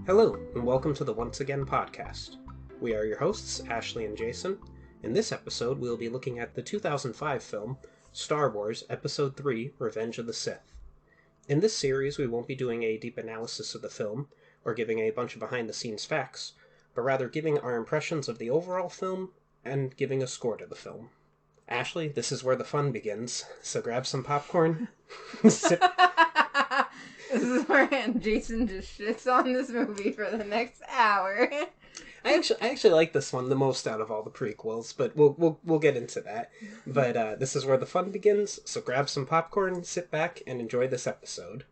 Hello, and welcome to the Once Again podcast. We are your hosts, Ashley and Jason. In this episode, we'll be looking at the 2005 film, Star Wars Episode 3, Revenge of the Sith. In this series, we won't be doing a deep analysis of the film, or giving a bunch of behind-the-scenes facts, but rather giving our impressions of the overall film, and giving a score to the film. Ashley, this is where the fun begins, so grab some popcorn, sip... This is where Jason just shits on this movie for the next hour. I actually like this one the most out of all the prequels, but we'll get into that. But this is where the fun begins, so grab some popcorn, sit back, and enjoy this episode.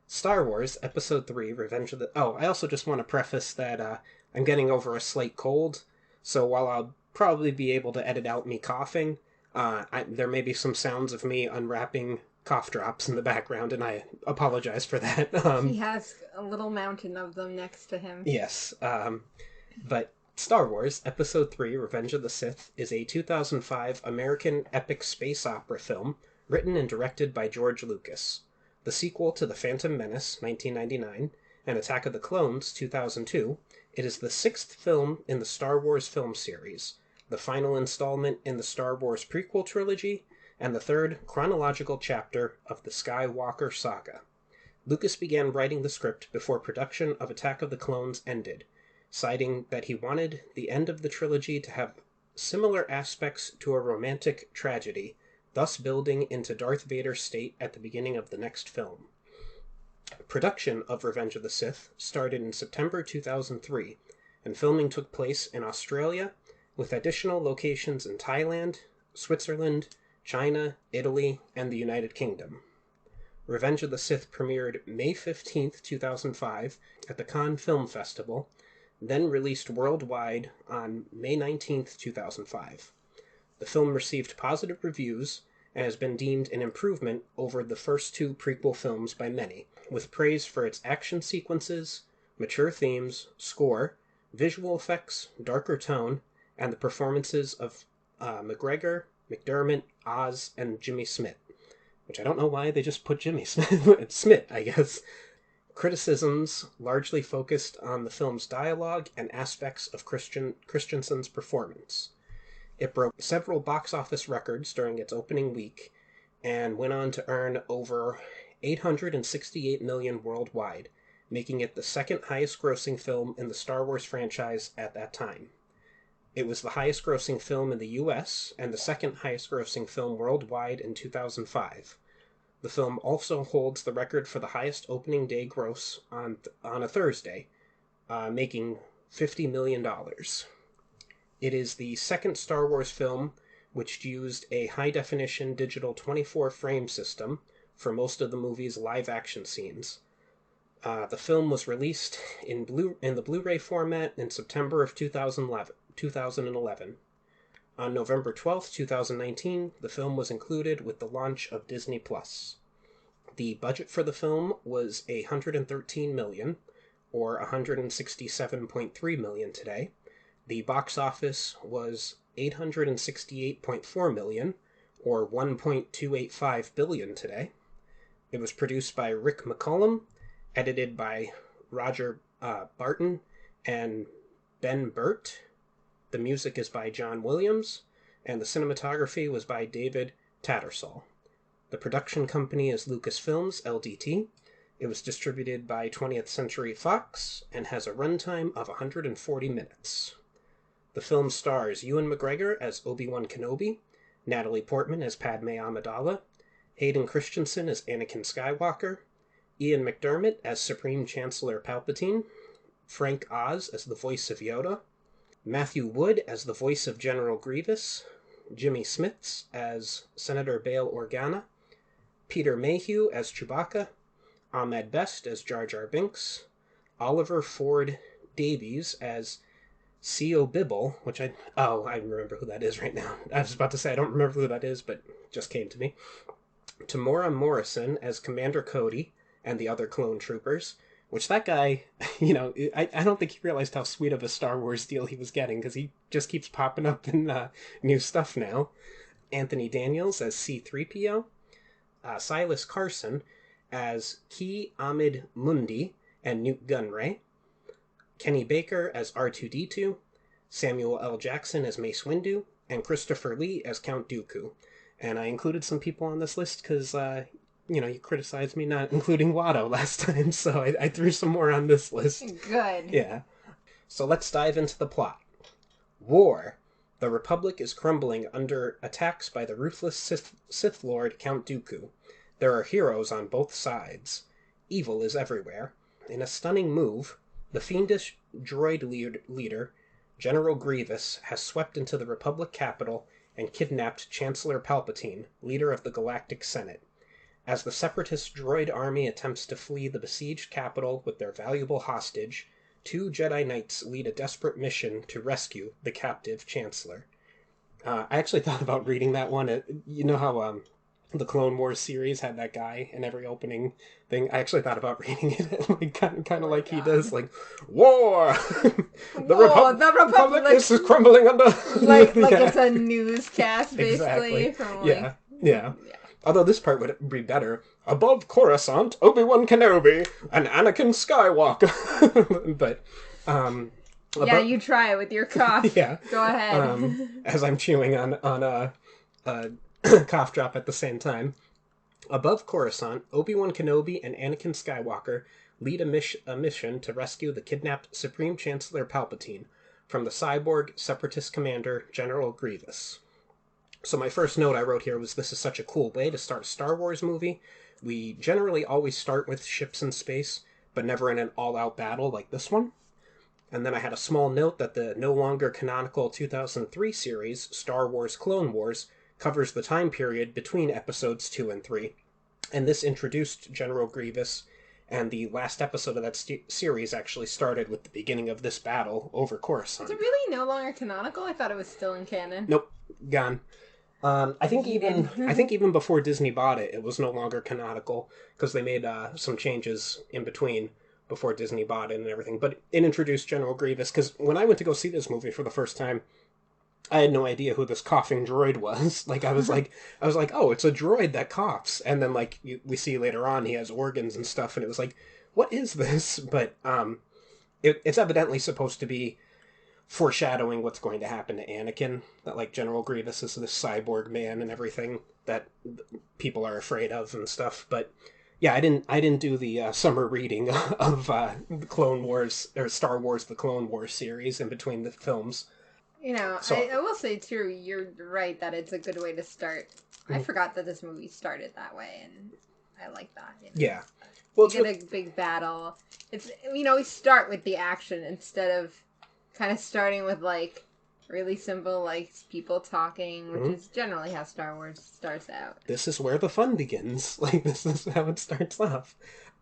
Star Wars Episode 3, Revenge of the... Oh, I also just want to preface that I'm getting over a slight cold, so while I'll probably be able to edit out me coughing, there may be some sounds of me unwrapping cough drops in the background, and I apologize for that. He has a little mountain of them next to him. Yes, but Star Wars Episode 3, Revenge of the Sith is a 2005 American epic space opera film written and directed by George Lucas. The sequel to The Phantom Menace, 1999, and Attack of the Clones, 2002, it is the sixth film in the Star Wars film series, the final installment in the Star Wars prequel trilogy, and the third chronological chapter of the Skywalker saga. Lucas began writing the script before production of Attack of the Clones ended, citing that he wanted the end of the trilogy to have similar aspects to a romantic tragedy, thus building into Darth Vader's state at the beginning of the next film. Production of Revenge of the Sith started in September 2003, and filming took place in Australia, with additional locations in Thailand, Switzerland, China, Italy, and the United Kingdom. Revenge of the Sith premiered May 15th, 2005 at the Cannes Film Festival, then released worldwide on May 19th, 2005. The film received positive reviews and has been deemed an improvement over the first two prequel films by many, with praise for its action sequences, mature themes, score, visual effects, darker tone, and the performances of McGregor, McDermott, Oz, and Jimmy Smith, which I don't know why they just put Jimmy Smith, I guess. Criticisms largely focused on the film's dialogue and aspects of Christensen's performance. It broke several box office records during its opening week, and went on to earn over $868 million worldwide, making it the second highest grossing film in the Star Wars franchise at that time. It was the highest grossing film in the US, and the second highest grossing film worldwide in 2005. The film also holds the record for the highest opening day gross on a Thursday, making $50 million. It is the second Star Wars film which used a high-definition digital 24-frame system for most of the movie's live-action scenes. The film was released in the Blu-ray format in September of 2011. On November 12, 2019, the film was included with the launch of Disney+. The budget for the film was $113 million, or $167.3 million today. The box office was $868.4 million, or $1.285 billion today. It was produced by Rick McCallum, edited by Roger Barton and Ben Burt. The music is by John Williams, and the cinematography was by David Tattersall. The production company is Lucasfilms LDT. It was distributed by 20th Century Fox and has a runtime of 140 minutes. The film stars Ewan McGregor as Obi-Wan Kenobi, Natalie Portman as Padme Amidala, Hayden Christensen as Anakin Skywalker, Ian McDermott as Supreme Chancellor Palpatine, Frank Oz as the voice of Yoda, Matthew Wood as the voice of General Grievous, Jimmy Smits as Senator Bail Organa, Peter Mayhew as Chewbacca, Ahmed Best as Jar Jar Binks, Oliver Ford Davies as C.O. Bibble, which I remember who that is right now. I was about to say I don't remember who that is, but it just came to me. Tamora Morrison as Commander Cody and the other clone troopers, which that guy, I don't think he realized how sweet of a Star Wars deal he was getting, because he just keeps popping up in new stuff now. Anthony Daniels as C-3PO, Silas Carson as Ki Ahmed Mundi and Newt Gunray, Kenny Baker as R2-D2, Samuel L. Jackson as Mace Windu, and Christopher Lee as Count Dooku. And I included some people on this list because, you criticized me not including Watto last time, so I threw some more on this list. Good. Yeah. So let's dive into the plot. War. The Republic is crumbling under attacks by the ruthless Sith Lord Count Dooku. There are heroes on both sides. Evil is everywhere. In a stunning move, the fiendish droid leader, General Grievous, has swept into the Republic capital and kidnapped Chancellor Palpatine, leader of the Galactic Senate. As the separatist droid army attempts to flee the besieged capital with their valuable hostage, 2 Jedi Knights lead a desperate mission to rescue the captive Chancellor. I actually thought about reading that one. You know how the Clone Wars series had that guy in every opening thing? I actually thought about reading it, like, kind of like he does, like, War! the Republic is crumbling under... like it's a newscast, basically. Exactly. From, Yeah. Although this part would be better. Above Coruscant, Obi-Wan Kenobi and Anakin Skywalker. But, yeah, you try it with your cough. Yeah. Go ahead. As I'm chewing on a cough drop at the same time. Above Coruscant, Obi-Wan Kenobi and Anakin Skywalker lead a mission to rescue the kidnapped Supreme Chancellor Palpatine from the cyborg separatist commander General Grievous. So my first note I wrote here was, this is such a cool way to start a Star Wars movie. We generally always start with ships in space, but never in an all-out battle like this one. And then I had a small note that the no longer canonical 2003 series, Star Wars Clone Wars, covers the time period between episodes 2 and 3. And this introduced General Grievous, and the last episode of that series actually started with the beginning of this battle over Coruscant. Is it really no longer canonical? I thought it was still in canon. Nope, gone. I think even before Disney bought it, it was no longer canonical, because they made some changes in between before Disney bought it and everything. But it introduced General Grievous, because when I went to go see this movie for the first time, I had no idea who this coughing droid was. Like, I was like, oh, it's a droid that coughs. And then, like, we see later on he has organs and stuff, and it was like, what is this? But it's evidently supposed to be foreshadowing what's going to happen to Anakin. That, like, General Grievous is this cyborg man and everything that people are afraid of and stuff. But yeah, I didn't do the summer reading of the Clone Wars, or Star Wars: The Clone Wars series in between the films. You know, so, I will say, too, you're right that it's a good way to start. I forgot that this movie started that way, and I like that. You know? Yeah. Well, you get a big battle. It's, we start with the action instead of kind of starting with, like, really simple, like, people talking, which is generally how Star Wars starts out. This is where the fun begins. Like, this is how it starts off.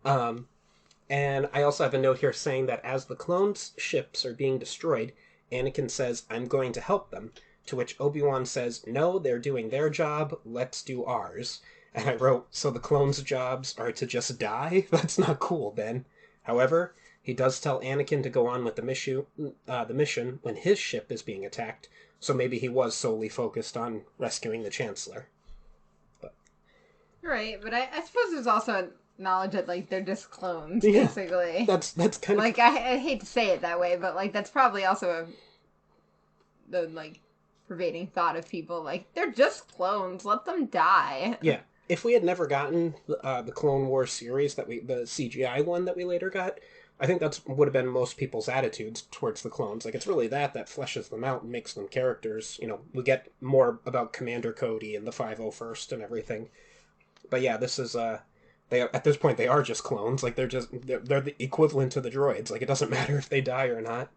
And I also have a note here saying that as the clones' ships are being destroyed, Anakin says, I'm going to help them, to which Obi-Wan says, no, they're doing their job, let's do ours. And I wrote, so the clones' jobs are to just die? That's not cool, Ben. However, he does tell Anakin to go on with the mission when his ship is being attacked, so maybe he was solely focused on rescuing the Chancellor. But. Right, but I suppose there's also knowledge that, like, they're just clones, basically. That's kind of... Like, I hate to say it that way, but, like, that's probably also the, like, pervading thought of people, like, they're just clones, let them die. Yeah. If we had never gotten the Clone Wars series, the CGI one that we later got, I think that would have been most people's attitudes towards the clones. Like, it's really that fleshes them out and makes them characters. You know, we get more about Commander Cody and the 501st and everything. But yeah, this is... at this point, they are just clones. Like, they're the equivalent to the droids. Like, it doesn't matter if they die or not.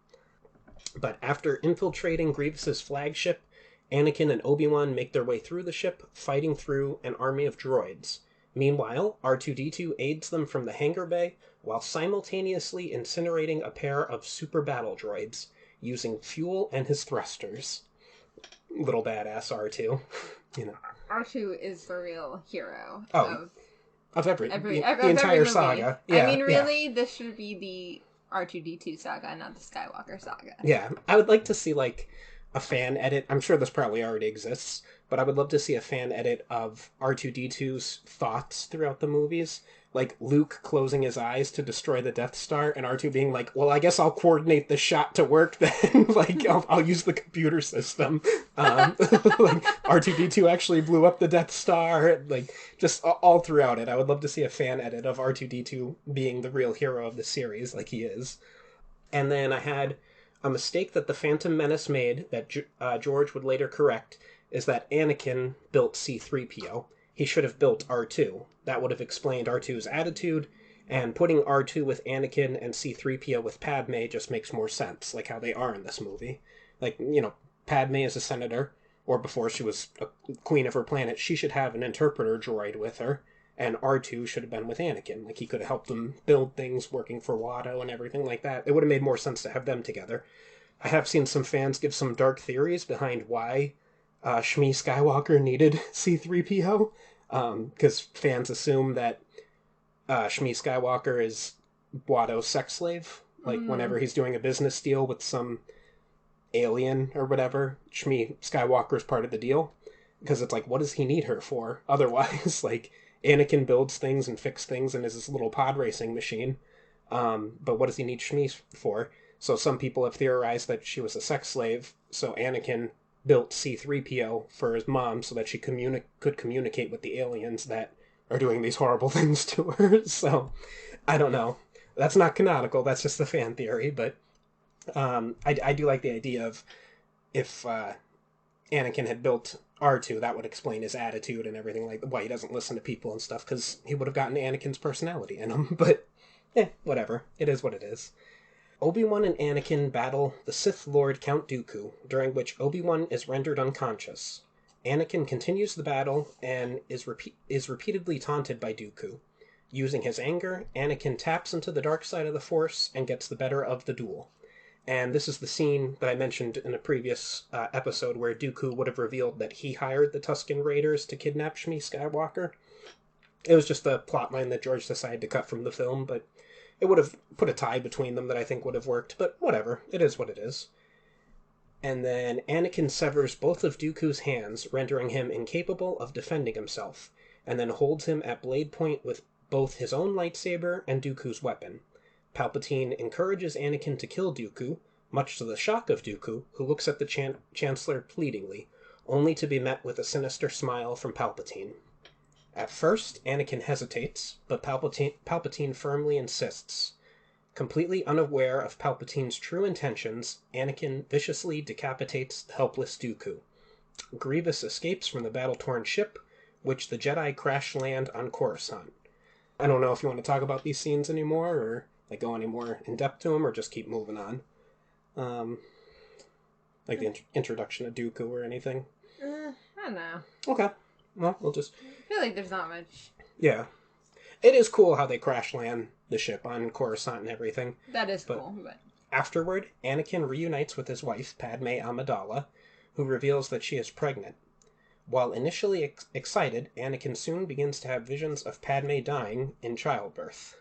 But after infiltrating Grievous's flagship, Anakin and Obi-Wan make their way through the ship, fighting through an army of droids. Meanwhile, R2-D2 aids them from the hangar bay, while simultaneously incinerating a pair of super battle droids, using fuel and his thrusters. Little badass R2, you know. R2 is the real hero of the entire every saga. Yeah, I mean, really, this should be the R2-D2 saga, not the Skywalker saga. Yeah, I would like to see, like, a fan edit. I'm sure this probably already exists, but I would love to see a fan edit of R2D2's thoughts throughout the movies. Like Luke closing his eyes to destroy the Death Star, and R2 being like, "Well, I guess I'll coordinate the shot to work then. Like, I'll use the computer system." Like R2D2 actually blew up the Death Star. Like, just all throughout it, I would love to see a fan edit of R2D2 being the real hero of the series, like he is. And then I had a mistake that the Phantom Menace made that George would later correct is that Anakin built C-3PO. He should have built R2. That would have explained R2's attitude, and putting R2 with Anakin and C-3PO with Padme just makes more sense, like how they are in this movie. Like, Padme is a senator, or before she was a queen of her planet, she should have an interpreter droid with her, and R2 should have been with Anakin. Like, he could have helped them build things, working for Watto and everything like that. It would have made more sense to have them together. I have seen some fans give some dark theories behind why Shmi Skywalker needed C-3PO, because fans assume that Shmi Skywalker is Watto's sex slave. Like, whenever he's doing a business deal with some alien or whatever, Shmi Skywalker's part of the deal. Because it's like, what does he need her for? Otherwise, like, Anakin builds things and fixes things and is this little pod racing machine. But what does he need Shmi for? So some people have theorized that she was a sex slave, so Anakin built C-3PO for his mom so that she could communicate with the aliens that are doing these horrible things to her. So, I don't know. That's not canonical, that's just a fan theory, but I do like the idea of if Anakin had built R2, that would explain his attitude and everything, like why he doesn't listen to people and stuff, because he would have gotten Anakin's personality in him, but whatever. It is what it is. Obi-Wan and Anakin battle the Sith Lord Count Dooku, during which Obi-Wan is rendered unconscious. Anakin continues the battle and is repeatedly taunted by Dooku. Using his anger, Anakin taps into the dark side of the Force and gets the better of the duel. And this is the scene that I mentioned in a previous episode where Dooku would have revealed that he hired the Tusken Raiders to kidnap Shmi Skywalker. It was just a plotline that George decided to cut from the film, but it would have put a tie between them that I think would have worked, but whatever. It is what it is. And then Anakin severs both of Dooku's hands, rendering him incapable of defending himself, and then holds him at blade point with both his own lightsaber and Dooku's weapon. Palpatine encourages Anakin to kill Dooku, much to the shock of Dooku, who looks at the Chancellor pleadingly, only to be met with a sinister smile from Palpatine. At first, Anakin hesitates, but Palpatine firmly insists. Completely unaware of Palpatine's true intentions, Anakin viciously decapitates the helpless Dooku. Grievous escapes from the battle-torn ship, which the Jedi crash land on Coruscant. I don't know if you want to talk about these scenes anymore, or like go any more in depth to them, or just keep moving on. Like the introduction of Dooku or anything. I don't know. Okay. Well, we'll just... I feel like there's not much. Yeah. It is cool how they crash land the ship on Coruscant and everything. That is cool, but... Afterward, Anakin reunites with his wife, Padme Amidala, who reveals that she is pregnant. While initially excited, Anakin soon begins to have visions of Padme dying in childbirth.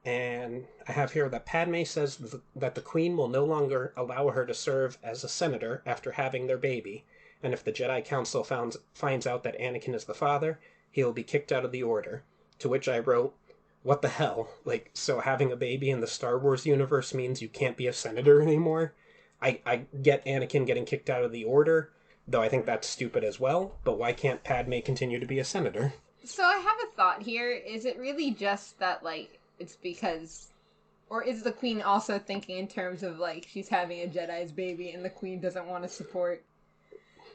And I have here that Padme says that the Queen will no longer allow her to serve as a senator after having their baby, and if the Jedi Council finds out that Anakin is the father, he will be kicked out of the Order. To which I wrote, what the hell? Like, so having a baby in the Star Wars universe means you can't be a senator anymore? I get Anakin getting kicked out of the Order, though I think that's stupid as well, but why can't Padme continue to be a senator? So I have a thought here. Is it really just that, like, it's because... Or is the Queen also thinking in terms of, like, she's having a Jedi's baby and the Queen doesn't want to support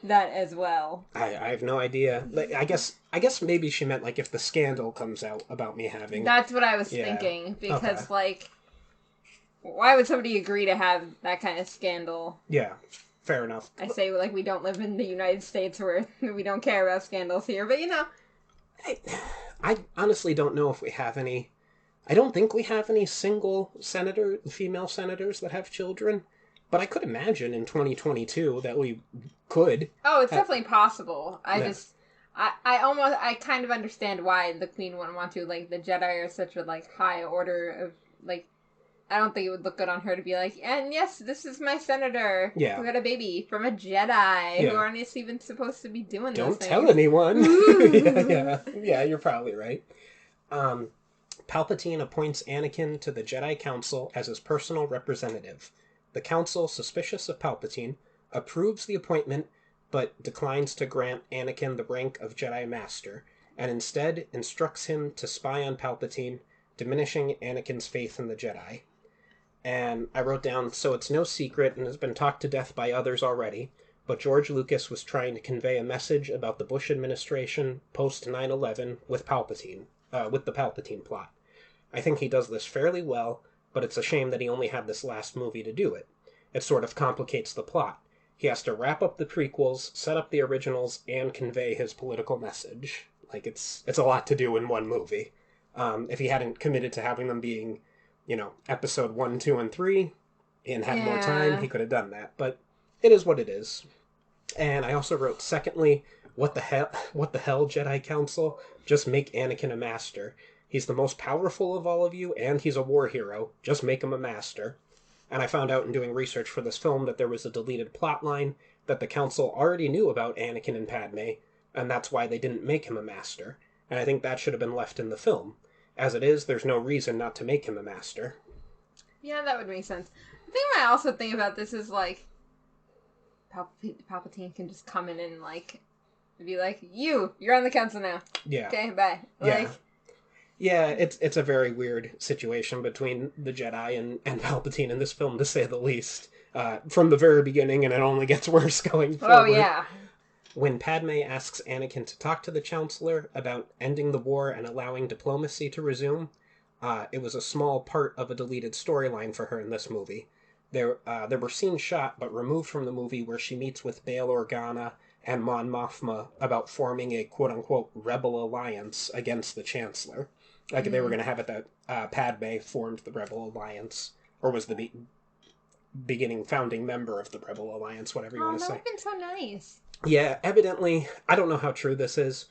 that as well? I have no idea. Like, I guess maybe she meant, like, if the scandal comes out about me having... That's what I was thinking, because, like, why would somebody agree to have that kind of scandal? Yeah, fair enough. I say, like, we don't live in the United States where we don't care about scandals here, but, you know. I honestly don't know if we have any... I don't think we have any single female senators that have children, but I could imagine in 2022 that we could. Oh, it's definitely possible. I kind of understand why the Queen wouldn't want to. Like, the Jedi are such a, like, high order of, like, I don't think it would look good on her to be like, and yes, this is my senator who had a baby from a Jedi who aren't even supposed to be doing those things. Don't tell anyone. Yeah, you're probably right. Palpatine appoints Anakin to the Jedi Council as his personal representative. The Council, suspicious of Palpatine, approves the appointment, but declines to grant Anakin the rank of Jedi Master, and instead instructs him to spy on Palpatine, diminishing Anakin's faith in the Jedi. And I wrote down, so it's no secret and has been talked to death by others already, but George Lucas was trying to convey a message about the Bush administration post 9/11 with Palpatine, with the Palpatine plot. I think he does this fairly well, but it's a shame that he only had this last movie to do it. It sort of complicates the plot. He has to wrap up the prequels, set up the originals, and convey his political message. Like, it's a lot to do in one movie. If he hadn't committed to having them being, episode 1, 2, and 3, and had more time, he could have done that. But it is what it is. And I also wrote, secondly, what the hell, Jedi Council? Just make Anakin a master. He's the most powerful of all of you, and he's a war hero. Just make him a master. And I found out in doing research for this film that there was a deleted plotline that the Council already knew about Anakin and Padme, and that's why they didn't make him a master. And I think that should have been left in the film. As it is, there's no reason not to make him a master. Yeah, that would make sense. The thing I also think about this is, like, Palpatine can just come in and, like, be like, you're on the Council now. Yeah. Okay, bye. Yeah, it's a very weird situation between the Jedi and Palpatine in this film, to say the least. From the very beginning, and it only gets worse going forward. Oh, yeah. When Padme asks Anakin to talk to the Chancellor about ending the war and allowing diplomacy to resume, it was a small part of a deleted storyline for her in this movie. There were scenes shot but removed from the movie where she meets with Bail Organa and Mon Mothma about forming a quote-unquote rebel alliance against the Chancellor. Like, they were going to have it that Padme formed the Rebel Alliance, or was the beginning founding member of the Rebel Alliance, whatever you want to say. Oh, that would have been so nice. Yeah, evidently, I don't know how true this is.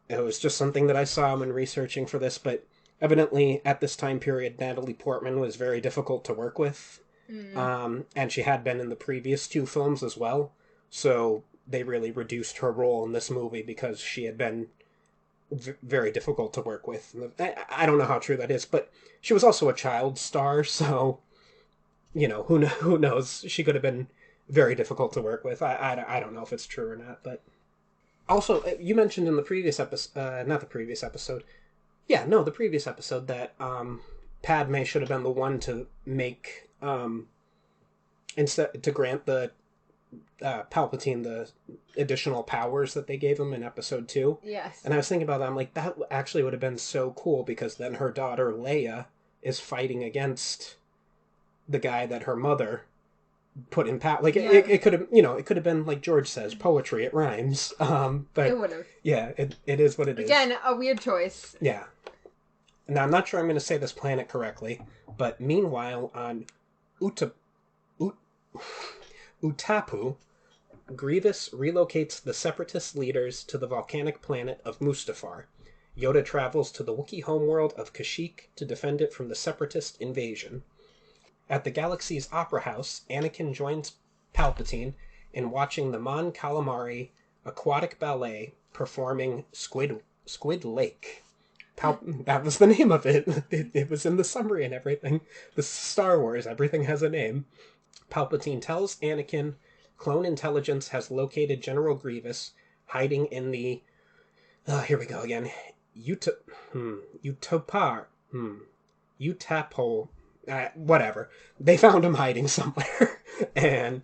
It was just something that I saw when researching for this, but evidently, at this time period, Natalie Portman was very difficult to work with. And she had been in the previous 2 films as well, so they really reduced her role in this movie because she had been very difficult to work with. I don't know how true that is, but she was also a child star, so, who knows? She could have been very difficult to work with. I don't know if it's true or not, but... Also, you mentioned in the previous episode, the previous episode that Padme should have been the one to make, instead, to grant the Palpatine the additional powers that they gave him in episode 2. Yes. And I was thinking about that, I'm like, that actually would have been so cool, because then her daughter, Leia, is fighting against the guy that her mother put in power. Like, it could have, it could have been, like George says, poetry, it rhymes. But it would have. Yeah, it is what it is. Again, a weird choice. Yeah. Now, I'm not sure I'm going to say this planet correctly, but meanwhile, on Utapu, Grievous relocates the Separatist leaders to the volcanic planet of Mustafar. Yoda travels to the Wookiee homeworld of Kashyyyk to defend it from the Separatist invasion. At the galaxy's Opera House, Anakin joins Palpatine in watching the Mon Calamari aquatic ballet performing Squid Lake. That was the name of it. It was in the summary and everything. This is Star Wars. Everything has a name. Palpatine tells Anakin clone intelligence has located General Grievous hiding in the... here we go again. Utapo... whatever. They found him hiding somewhere. And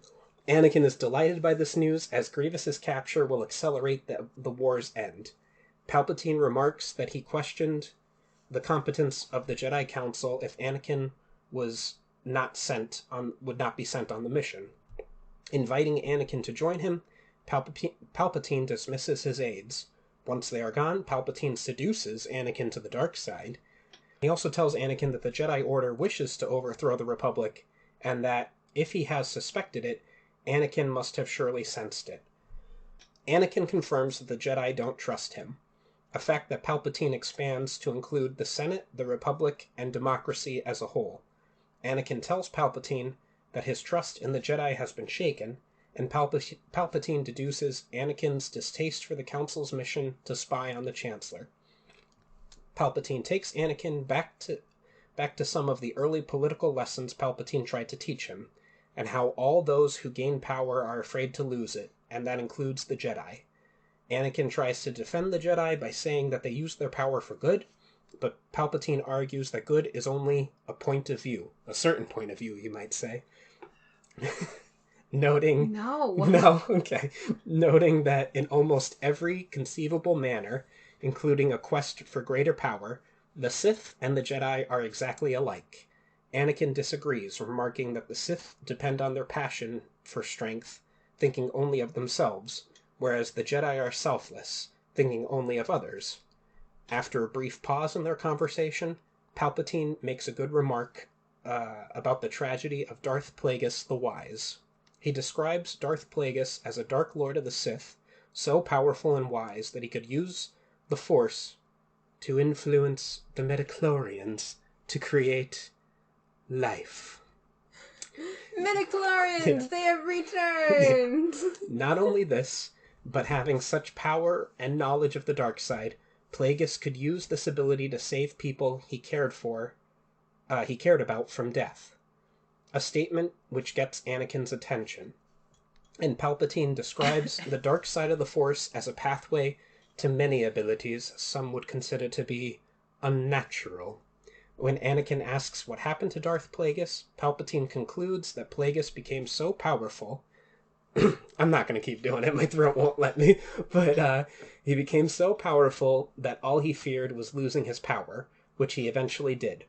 Anakin is delighted by this news, as Grievous's capture will accelerate the war's end. Palpatine remarks that he questioned the competence of the Jedi Council if Anakin would not be sent on the mission. Inviting Anakin to join him, Palpatine dismisses his aides. Once they are gone, Palpatine seduces Anakin to the dark side. He also tells Anakin that the Jedi Order wishes to overthrow the Republic, and that, if he has suspected it, Anakin must have surely sensed it. Anakin confirms that the Jedi don't trust him, a fact that Palpatine expands to include the Senate, the Republic, and democracy as a whole. Anakin tells Palpatine that his trust in the Jedi has been shaken, and Palpatine deduces Anakin's distaste for the Council's mission to spy on the Chancellor. Palpatine takes Anakin back to some of the early political lessons Palpatine tried to teach him, and how all those who gain power are afraid to lose it, and that includes the Jedi. Anakin tries to defend the Jedi by saying that they use their power for good, but Palpatine argues that good is only a point of view. A certain point of view, you might say. Noting... No, okay. Noting that in almost every conceivable manner, including a quest for greater power, the Sith and the Jedi are exactly alike. Anakin disagrees, remarking that the Sith depend on their passion for strength, thinking only of themselves, whereas the Jedi are selfless, thinking only of others. After a brief pause in their conversation, Palpatine makes a good remark about the tragedy of Darth Plagueis the Wise. He describes Darth Plagueis as a Dark Lord of the Sith, so powerful and wise that he could use the Force to influence the midichlorians to create life. Midichlorians, they have returned! Not only this, but having such power and knowledge of the dark side, Plagueis could use this ability to save people he cared about from death. A statement which gets Anakin's attention. And Palpatine describes the dark side of the Force as a pathway to many abilities some would consider to be unnatural. When Anakin asks what happened to Darth Plagueis, Palpatine concludes that Plagueis became so powerful... I'm not going to keep doing it, my throat won't let me, but he became so powerful that all he feared was losing his power, which he eventually did.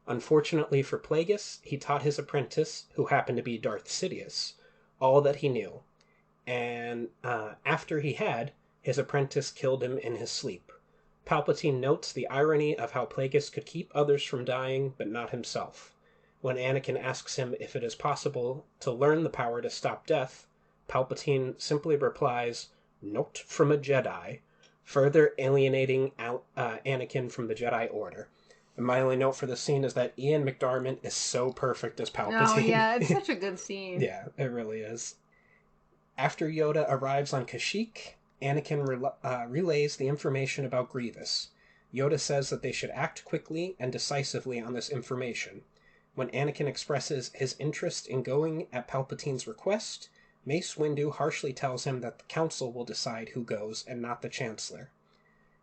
Unfortunately for Plagueis, he taught his apprentice, who happened to be Darth Sidious, all that he knew. And after he had, his apprentice killed him in his sleep. Palpatine notes the irony of how Plagueis could keep others from dying, but not himself. When Anakin asks him if it is possible to learn the power to stop death, Palpatine simply replies, "Not from a Jedi," further alienating Anakin from the Jedi Order. And my only note for this scene is that Ian McDiarmid is so perfect as Palpatine. Oh, yeah, it's such a good scene. Yeah, it really is. After Yoda arrives on Kashyyyk, Anakin relays the information about Grievous. Yoda says that they should act quickly and decisively on this information. When Anakin expresses his interest in going at Palpatine's request, Mace Windu harshly tells him that the Council will decide who goes and not the Chancellor.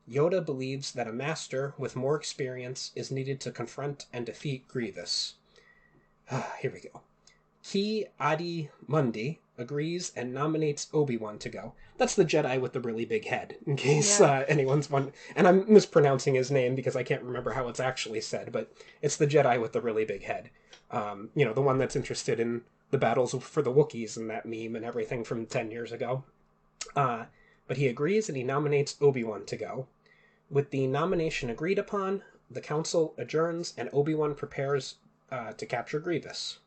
Yoda believes that a master with more experience is needed to confront and defeat Grievous. Here we go. Ki Adi Mundi agrees and nominates Obi-Wan to go. That's the Jedi with the really big head, in case anyone's wondering. And I'm mispronouncing his name because I can't remember how it's actually said, but it's the Jedi with the really big head. The one that's interested in the battles for the Wookiees and that meme and everything from 10 years ago. But he agrees and he nominates Obi-Wan to go. With the nomination agreed upon, the council adjourns and Obi-Wan prepares to capture Grievous.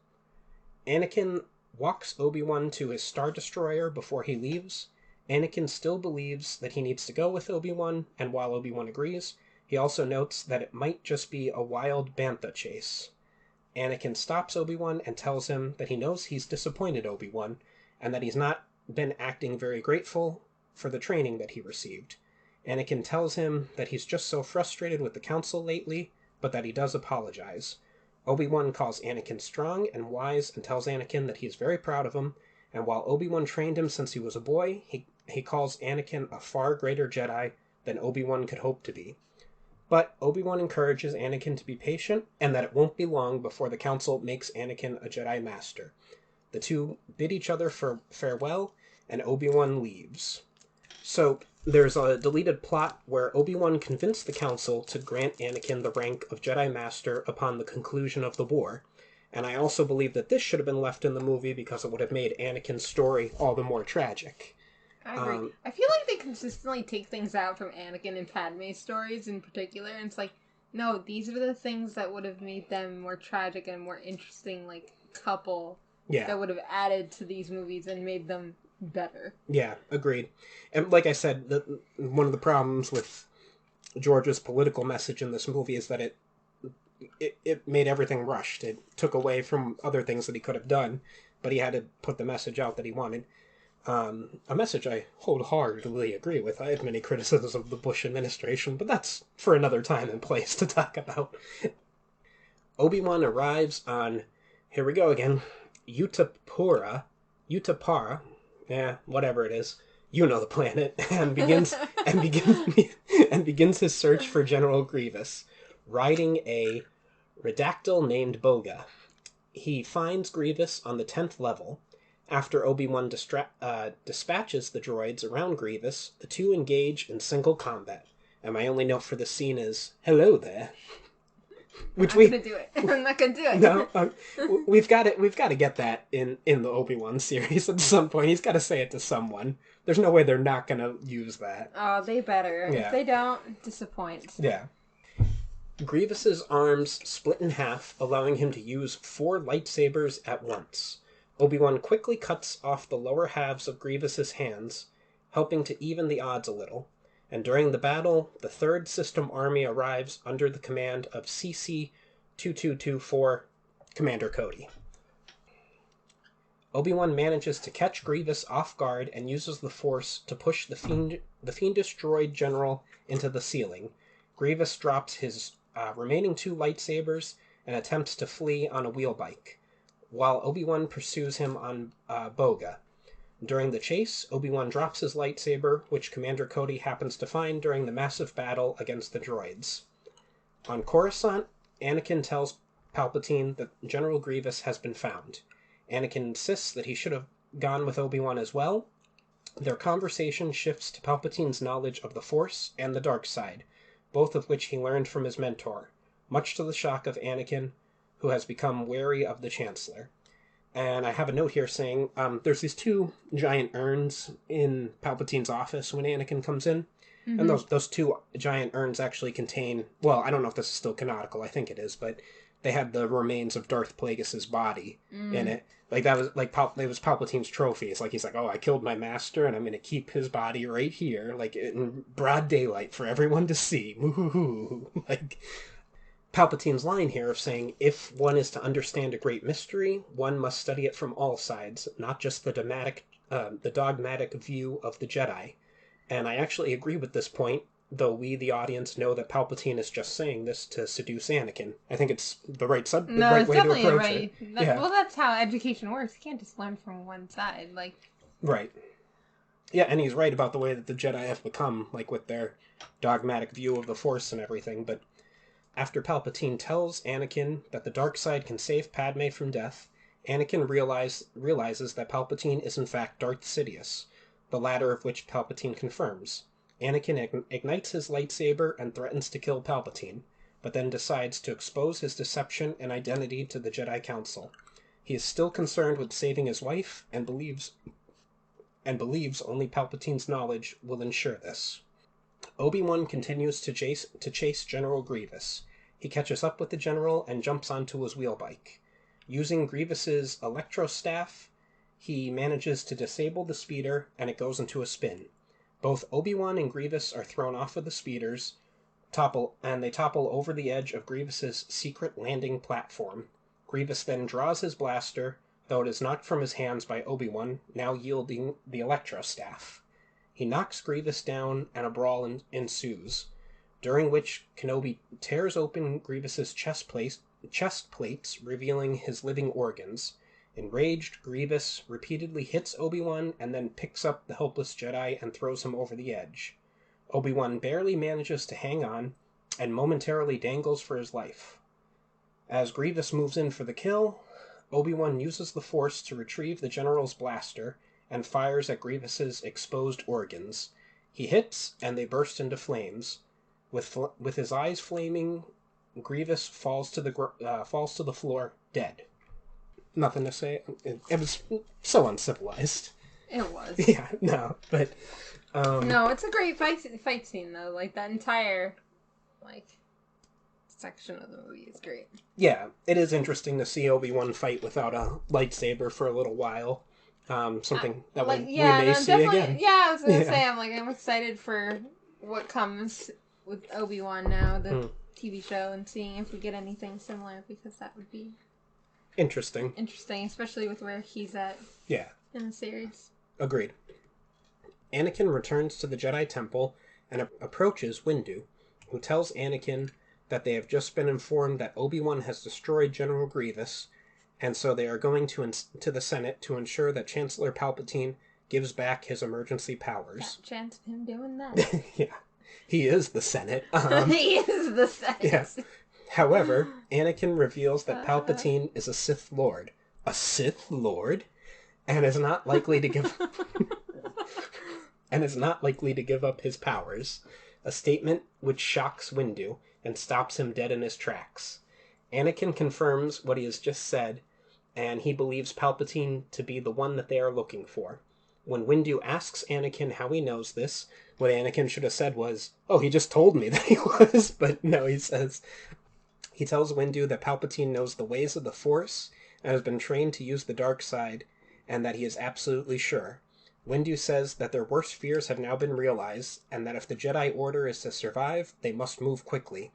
Anakin walks Obi-Wan to his Star Destroyer before he leaves. Anakin still believes that he needs to go with Obi-Wan, and while Obi-Wan agrees, he also notes that it might just be a wild bantha chase. Anakin stops Obi-Wan and tells him that he knows he's disappointed Obi-Wan, and that he's not been acting very grateful for the training that he received. Anakin tells him that he's just so frustrated with the Council lately, but that he does apologize. Obi-Wan calls Anakin strong and wise and tells Anakin that he is very proud of him, and while Obi-Wan trained him since he was a boy, he calls Anakin a far greater Jedi than Obi-Wan could hope to be. But Obi-Wan encourages Anakin to be patient, and that it won't be long before the Council makes Anakin a Jedi Master. The two bid each other farewell, and Obi-Wan leaves. So, there's a deleted plot where Obi-Wan convinced the Council to grant Anakin the rank of Jedi Master upon the conclusion of the war, and I also believe that this should have been left in the movie because it would have made Anakin's story all the more tragic. I agree. I feel like they consistently take things out from Anakin and Padme's stories in particular, and it's like, no, these are the things that would have made them more tragic and more interesting, like, couple that would have added to these movies and made them better. Yeah, agreed. And like I said, one of the problems with George's political message in this movie is that it made everything rushed. It took away from other things that he could have done, but he had to put the message out that he wanted. A message I wholeheartedly agree with. I have many criticisms of the Bush administration, but that's for another time and place to talk about. Obi-Wan arrives on, here we go again, Utapara, whatever it is, you know the planet, and begins his search for General Grievous, riding a redactyl named Boga. He finds Grievous on the 10th level. After Obi-Wan dispatches the droids around Grievous, the two engage in single combat. And my only note for this scene is, hello there. I'm not gonna do it. I'm not gonna do it. No, we've got to get that in the Obi-Wan series at some point. He's got to say it to someone. There's no way they're not gonna use that. Oh, they better. Yeah. If they don't, disappoint. Yeah. Grievous's arms split in half, allowing him to use 4 lightsabers at once. Obi-Wan quickly cuts off the lower halves of Grievous's hands, helping to even the odds a little. And during the battle, the 3rd System Army arrives under the command of CC-2224, Commander Cody. Obi-Wan manages to catch Grievous off guard and uses the Force to push the fiendish droid general into the ceiling. Grievous drops his remaining 2 lightsabers and attempts to flee on a wheel bike, while Obi-Wan pursues him on Boga. During the chase, Obi-Wan drops his lightsaber, which Commander Cody happens to find during the massive battle against the droids. On Coruscant, Anakin tells Palpatine that General Grievous has been found. Anakin insists that he should have gone with Obi-Wan as well. Their conversation shifts to Palpatine's knowledge of the Force and the dark side, both of which he learned from his mentor, much to the shock of Anakin, who has become wary of the Chancellor. And I have a note here saying there's these 2 giant urns in Palpatine's office when Anakin comes in. Mm-hmm. And those 2 giant urns actually contain, well, I don't know if this is still canonical, I think it is, but they had the remains of Darth Plagueis' body in it. Like, that was, like, it was Palpatine's trophies. Like, he's like, oh, I killed my master, and I'm going to keep his body right here, like, in broad daylight for everyone to see. Like, Palpatine's line here of saying, if one is to understand a great mystery, one must study it from all sides, not just the dogmatic view of the Jedi. And I actually agree with this point, though we, the audience, know that Palpatine is just saying this to seduce Anakin. I think it's the right way to approach it. Yeah. Well, that's how education works. You can't just learn from one side. Right. Yeah, and he's right about the way that the Jedi have become, like, with their dogmatic view of the Force and everything, but after Palpatine tells Anakin that the dark side can save Padme from death, Anakin realizes that Palpatine is in fact Darth Sidious, the latter of which Palpatine confirms. Anakin ignites his lightsaber and threatens to kill Palpatine, but then decides to expose his deception and identity to the Jedi Council. He is still concerned with saving his wife and believes only Palpatine's knowledge will ensure this. Obi-Wan continues to chase General Grievous. He catches up with the general and jumps onto his wheel bike. Using Grievous's electro staff, he manages to disable the speeder and it goes into a spin. Both Obi-Wan and Grievous are thrown off of the speeders, topple over the edge of Grievous's secret landing platform. Grievous then draws his blaster, though it is knocked from his hands by Obi-Wan, now yielding the electro staff. He knocks Grievous down and a brawl ensues, during which Kenobi tears open Grievous's chest plates, revealing his living organs. Enraged, Grievous repeatedly hits Obi-Wan and then picks up the helpless Jedi and throws him over the edge. Obi-Wan barely manages to hang on and momentarily dangles for his life. As Grievous moves in for the kill, Obi-Wan uses the Force to retrieve the General's blaster and fires at Grievous's exposed organs. He hits, and they burst into flames. With his eyes flaming, Grievous falls to the floor, dead. Nothing to say. It was so uncivilized. It was. Yeah, no, but... no, it's a great fight scene, though. Like, that entire, section of the movie is great. Yeah, it is interesting to see Obi-Wan fight without a lightsaber for a little while. Something that we may see again. Yeah, I was going to say, I'm excited for what comes with Obi-Wan now, the TV show, and seeing if we get anything similar, because that would be interesting, especially with where he's at in the series. Agreed. Anakin returns to the Jedi Temple and approaches Windu, who tells Anakin that they have just been informed that Obi-Wan has destroyed General Grievous, and so they are going to the Senate to ensure that Chancellor Palpatine gives back his emergency powers. Got a chance of him doing that. Yeah. He is the Senate. He is the Senate. Yeah. However, Anakin reveals that Palpatine is a Sith Lord. A Sith Lord? And is not likely to give... and is not likely to give up his powers. A statement which shocks Windu and stops him dead in his tracks. Anakin confirms what he has just said, and he believes Palpatine to be the one that they are looking for. When Windu asks Anakin how he knows this, what Anakin should have said was, "Oh, he just told me that he was," but no, he tells Windu that Palpatine knows the ways of the Force and has been trained to use the dark side, and that he is absolutely sure. Windu says that their worst fears have now been realized, and that if the Jedi Order is to survive, they must move quickly.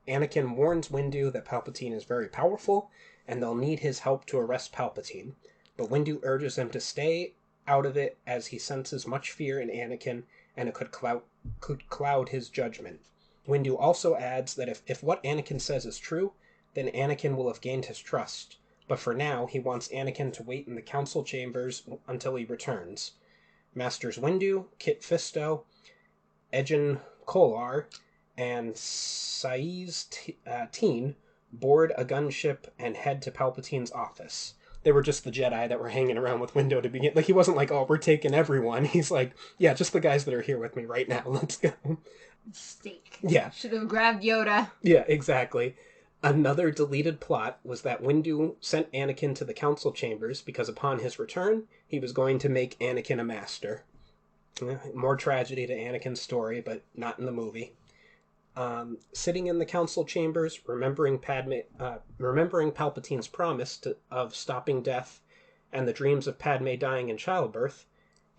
Anakin warns Windu that Palpatine is very powerful, and they'll need his help to arrest Palpatine, but Windu urges him to stay out of it as he senses much fear in Anakin, and it could cloud his judgment. Windu also adds that if what Anakin says is true, then Anakin will have gained his trust, but for now he wants Anakin to wait in the council chambers until he returns. Masters Windu, Kit Fisto, Ejin Kolar, and Saiz Teen board a gunship and head to Palpatine's office. They were just the Jedi that were hanging around with Windu to begin. Like, he wasn't like, "Oh, we're taking everyone." He's like, "Yeah, just the guys that are here with me right now. Let's go." Steak. Yeah. Should have grabbed Yoda. Yeah, exactly. Another deleted plot was that Windu sent Anakin to the council chambers because upon his return, he was going to make Anakin a master. More tragedy to Anakin's story, but not in the movie. Sitting in the council chambers, remembering Palpatine's promise of stopping death and the dreams of Padme dying in childbirth,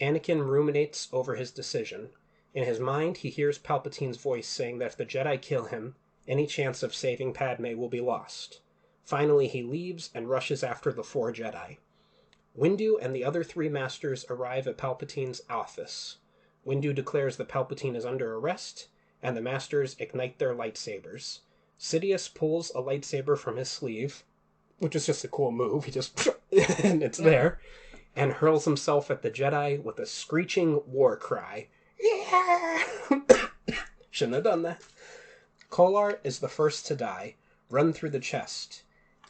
Anakin ruminates over his decision. In his mind, he hears Palpatine's voice saying that if the Jedi kill him, any chance of saving Padme will be lost. Finally, he leaves and rushes after the 4 Jedi. Windu and the other 3 masters arrive at Palpatine's office. Windu declares that Palpatine is under arrest, and the masters ignite their lightsabers. Sidious pulls a lightsaber from his sleeve, which is just a cool move. He just... and it's there. And hurls himself at the Jedi with a screeching war cry. Yeah! Shouldn't have done that. Kolar is the first to die, run through the chest.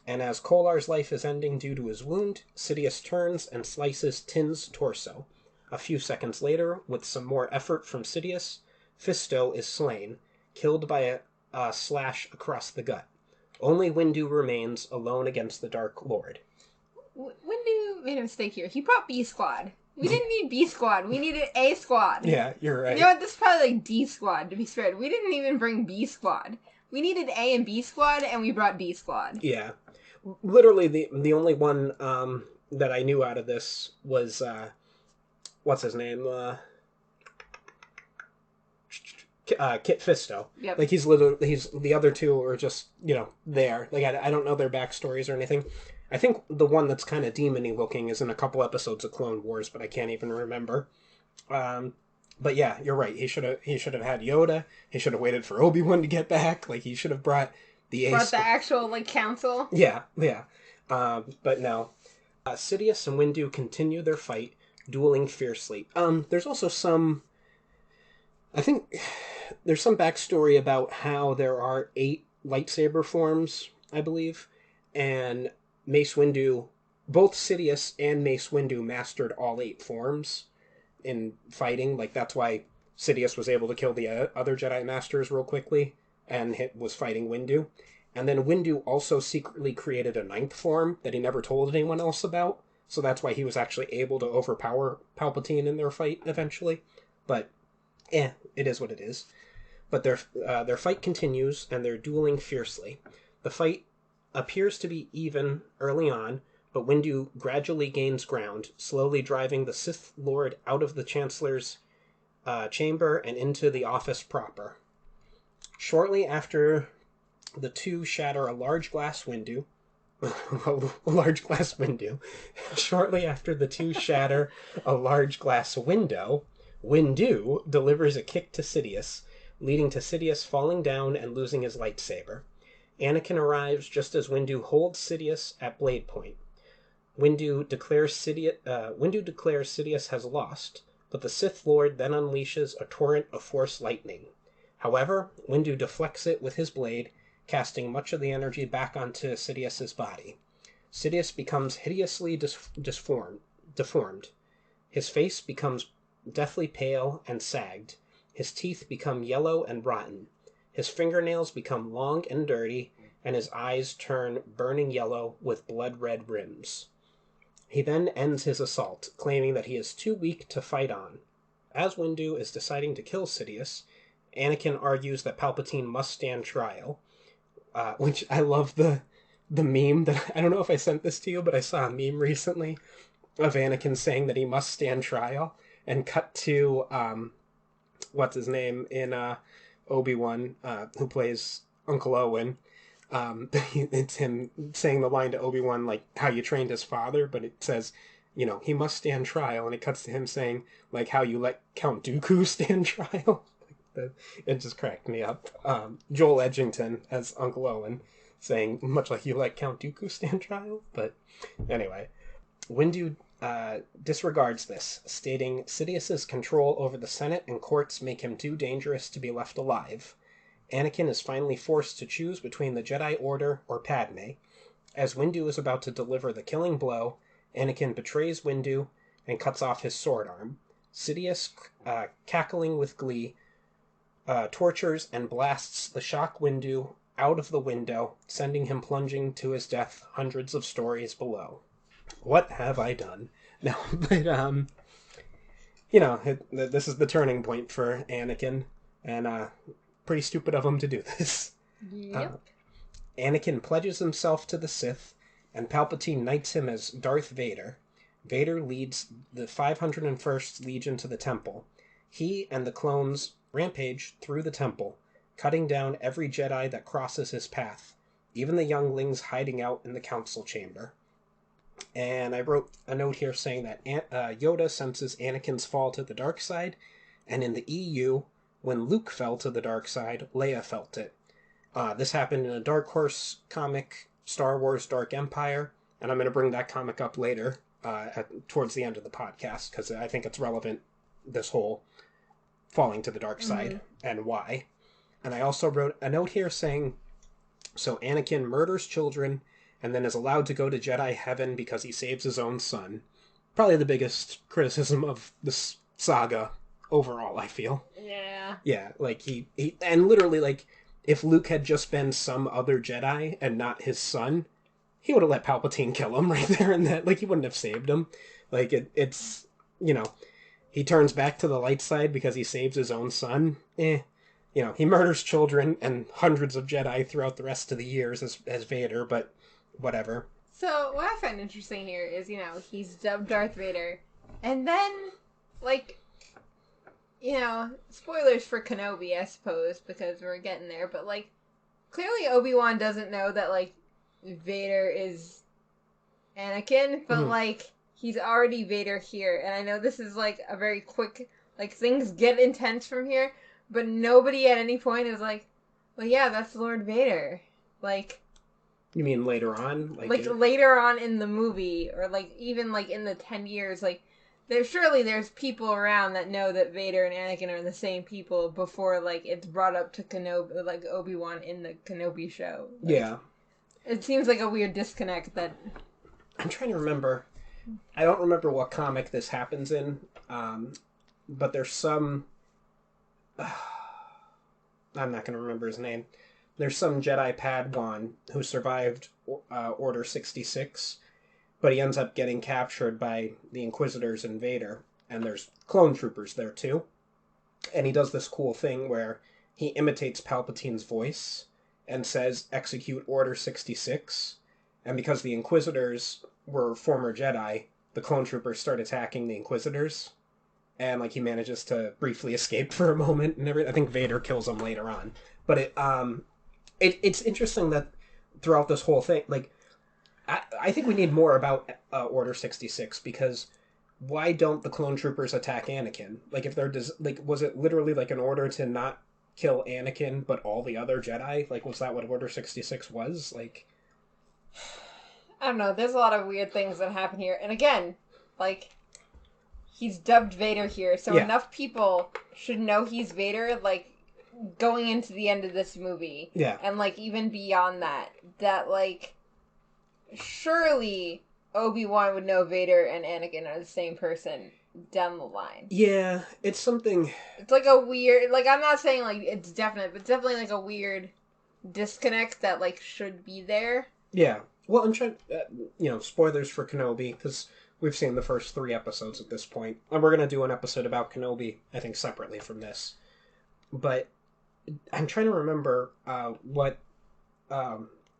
And as Kolar's life is ending due to his wound, Sidious turns and slices Tin's torso. A few seconds later, with some more effort from Sidious, Fisto is slain, killed by a slash across the gut. Only Windu remains alone against the Dark Lord. Windu made a mistake here. He brought B Squad. We didn't need B Squad. We needed A Squad. Yeah, you're right. You know what? This is probably like D Squad, to be fair. We didn't even bring B Squad. We needed A and B Squad, and we brought D Squad. Yeah. Literally, the only one that I knew out of this was, what's his name? Kit Fisto. Yep. Like, he's the other 2 are just, there. Like, I don't know their backstories or anything. I think the one that's kind of demon-y looking is in a couple episodes of Clone Wars, but I can't even remember. But yeah, you're right. He should have had Yoda. He should have waited for Obi-Wan to get back. Like, he should have brought the actual, council. Yeah. But no. Sidious and Windu continue their fight, dueling fiercely. There's also I think there's some backstory about how there are 8 lightsaber forms, I believe, and Mace Windu, both Sidious and Mace Windu mastered all 8 forms in fighting. Like, that's why Sidious was able to kill the other Jedi Masters real quickly and was fighting Windu. And then Windu also secretly created a 9th form that he never told anyone else about, so that's why he was actually able to overpower Palpatine in their fight eventually. But, it is what it is. But their fight continues, and they're dueling fiercely. The fight appears to be even early on, but Windu gradually gains ground, slowly driving the Sith Lord out of the Chancellor's chamber and into the office proper. Shortly after the two shatter a large glass window, a large glass window. Shortly after the two shatter a large glass window, Windu delivers a kick to Sidious, leading to Sidious falling down and losing his lightsaber. Anakin arrives just as Windu holds Sidious at blade point. Windu declares Sidious has lost, but the Sith Lord then unleashes a torrent of Force lightning. However, Windu deflects it with his blade, casting much of the energy back onto Sidious's body. Sidious becomes hideously deformed. His face becomes deathly pale and sagged. His teeth become yellow and rotten. His fingernails become long and dirty, and his eyes turn burning yellow with blood-red rims. He then ends his assault, claiming that he is too weak to fight on. As Windu is deciding to kill Sidious, Anakin argues that Palpatine must stand trial, which I love the meme that, I don't know if I sent this to you, but I saw a meme recently of Anakin saying that he must stand trial, and cut to, what's his name, in Obi-Wan, who plays Uncle Owen. It's him saying the line to Obi-Wan, like, how you trained his father, but it says, he must stand trial, and it cuts to him saying, like, how you let Count Dooku stand trial. It just cracked me up. Joel Edgerton as Uncle Owen, saying, much like you let Count Dooku stand trial, but anyway. Windu disregards this, stating Sidious's control over the Senate and courts make him too dangerous to be left alive. Anakin is finally forced to choose between the Jedi Order or Padme. As Windu is about to deliver the killing blow, Anakin betrays Windu and cuts off his sword arm. Sidious, cackling with glee, tortures and blasts the shock Windu out of the window, sending him plunging to his death hundreds of stories below. What have I done? No, but, this is the turning point for Anakin, and, pretty stupid of him to do this. Yep. Anakin pledges himself to the Sith, and Palpatine knights him as Darth Vader. Vader leads the 501st Legion to the temple. He and the clones rampage through the temple, cutting down every Jedi that crosses his path, even the younglings hiding out in the council chamber. And I wrote a note here saying that Yoda senses Anakin's fall to the dark side, and in the EU, when Luke fell to the dark side, Leia felt it. This happened in a Dark Horse comic, Star Wars Dark Empire, and I'm going to bring that comic up later, towards the end of the podcast, because I think it's relevant, this whole falling to the dark side, and why. And I also wrote a note here saying, so Anakin murders children, and then is allowed to go to Jedi heaven because he saves his own son. Probably the biggest criticism of this saga overall, I feel. Yeah. Yeah, like, he and literally, like, if Luke had just been some other Jedi and not his son, he would have let Palpatine kill him right there and then. Like, he wouldn't have saved him. Like, it's, he turns back to the light side because he saves his own son. He murders children and hundreds of Jedi throughout the rest of the years as Vader, but whatever. So, what I find interesting here is, he's dubbed Darth Vader, and then, like, spoilers for Kenobi, I suppose, because we're getting there, but, like, clearly Obi-Wan doesn't know that, like, Vader is Anakin, but, like, he's already Vader here, and I know this is, like, a very quick, like, things get intense from here, but nobody at any point is like, well, yeah, that's Lord Vader. Like... You mean later on? Like later on in the movie, or, like, even, like, in the 10 years, like, there's people around that know that Vader and Anakin are the same people before, like, it's brought up to Kenobi, like, Obi-Wan in the Kenobi show. Like, yeah. It seems like a weird disconnect that... I'm trying to remember. I don't remember what comic this happens in, but there's some... I'm not going to remember his name. There's some Jedi Padawan who survived Order 66, but he ends up getting captured by the Inquisitors and Vader, and there's clone troopers there too. And he does this cool thing where he imitates Palpatine's voice and says, "Execute Order 66." And because the Inquisitors were former Jedi, the clone troopers start attacking the Inquisitors. and like he manages to briefly escape for a moment and everything. I think Vader kills him later on, but it's interesting that throughout this whole thing, like I think we need more about Order 66, because why don't the clone troopers attack Anakin? Like, if they're like, was it literally like an order to not kill Anakin but all the other Jedi? Like, was that what Order 66 was? Like, I don't know. There's a lot of weird things that happen here, and again, like, he's dubbed Vader here, so enough people should know he's Vader, like, going into the end of this movie. Yeah. And, like, even beyond that, like, surely Obi-Wan would know Vader and Anakin are the same person down the line. Yeah, it's something... It's like a weird... Like, I'm not saying, like, it's definite, but it's definitely, like, a weird disconnect that, like, should be there. Yeah. Well, I'm trying... spoilers for Kenobi, because we've seen the first 3 episodes at this point. And we're going to do an episode about Kenobi, I think, separately from this. But I'm trying to remember what...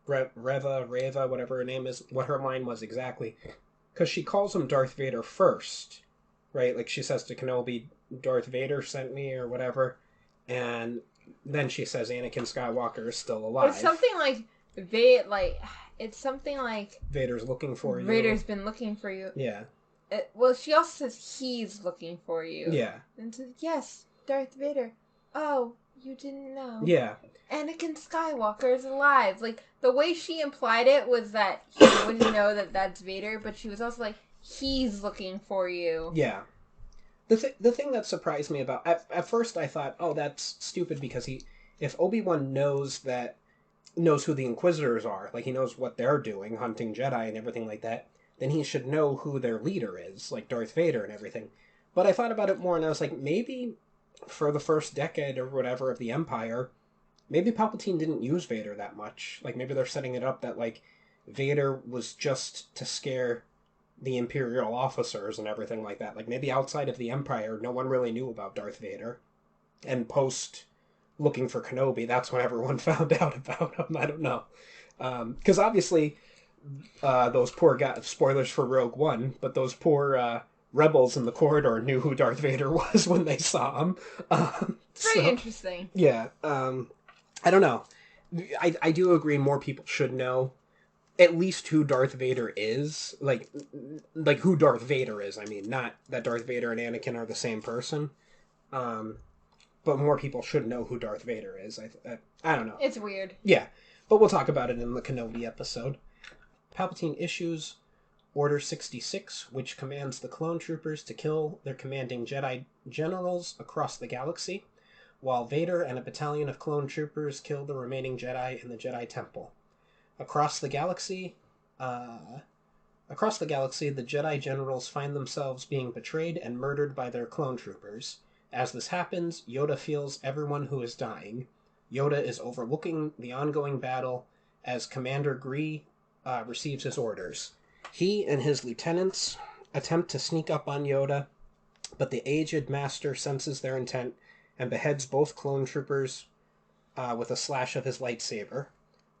Reva, whatever her name is, what her line was exactly. Because she calls him Darth Vader first, right? Like, she says to Kenobi, Darth Vader sent me, or whatever. And then she says Anakin Skywalker is still alive. It's something like, it's something like... Vader's looking for you. Vader's been looking for you. Yeah. Well, she also says he's looking for you. Yeah. And says, yes, Darth Vader. Oh, you didn't know. Yeah. Anakin Skywalker is alive. Like, the way she implied it was that he wouldn't know that that's Vader, but she was also like, he's looking for you. Yeah. The thing that surprised me about... At first I thought, oh, that's stupid, because if Obi-Wan knows who the Inquisitors are, like, he knows what they're doing, hunting Jedi and everything like that, then he should know who their leader is, like Darth Vader and everything. But I thought about it more, and I was like, maybe for the first decade or whatever of the Empire... Maybe Palpatine didn't use Vader that much. Like, maybe they're setting it up that, like, Vader was just to scare the Imperial officers and everything like that. Like, maybe outside of the Empire, no one really knew about Darth Vader. And post looking for Kenobi, that's when everyone found out about him. I don't know. Because obviously, those poor guys, spoilers for Rogue One, but those poor rebels in the corridor knew who Darth Vader was when they saw him. Very interesting. Yeah. I don't know. I do agree more people should know at least who Darth Vader is. Like who Darth Vader is, I mean. Not that Darth Vader and Anakin are the same person. But more people should know who Darth Vader is. I don't know. It's weird. Yeah. But we'll talk about it in the Kenobi episode. Palpatine issues Order 66, which commands the clone troopers to kill their commanding Jedi generals across the galaxy, while Vader and a battalion of clone troopers kill the remaining Jedi in the Jedi Temple. Across the galaxy, the Jedi generals find themselves being betrayed and murdered by their clone troopers. As this happens, Yoda feels everyone who is dying. Yoda is overlooking the ongoing battle as Commander Gree receives his orders. He and his lieutenants attempt to sneak up on Yoda, but the aged master senses their intent and beheads both clone troopers with a slash of his lightsaber.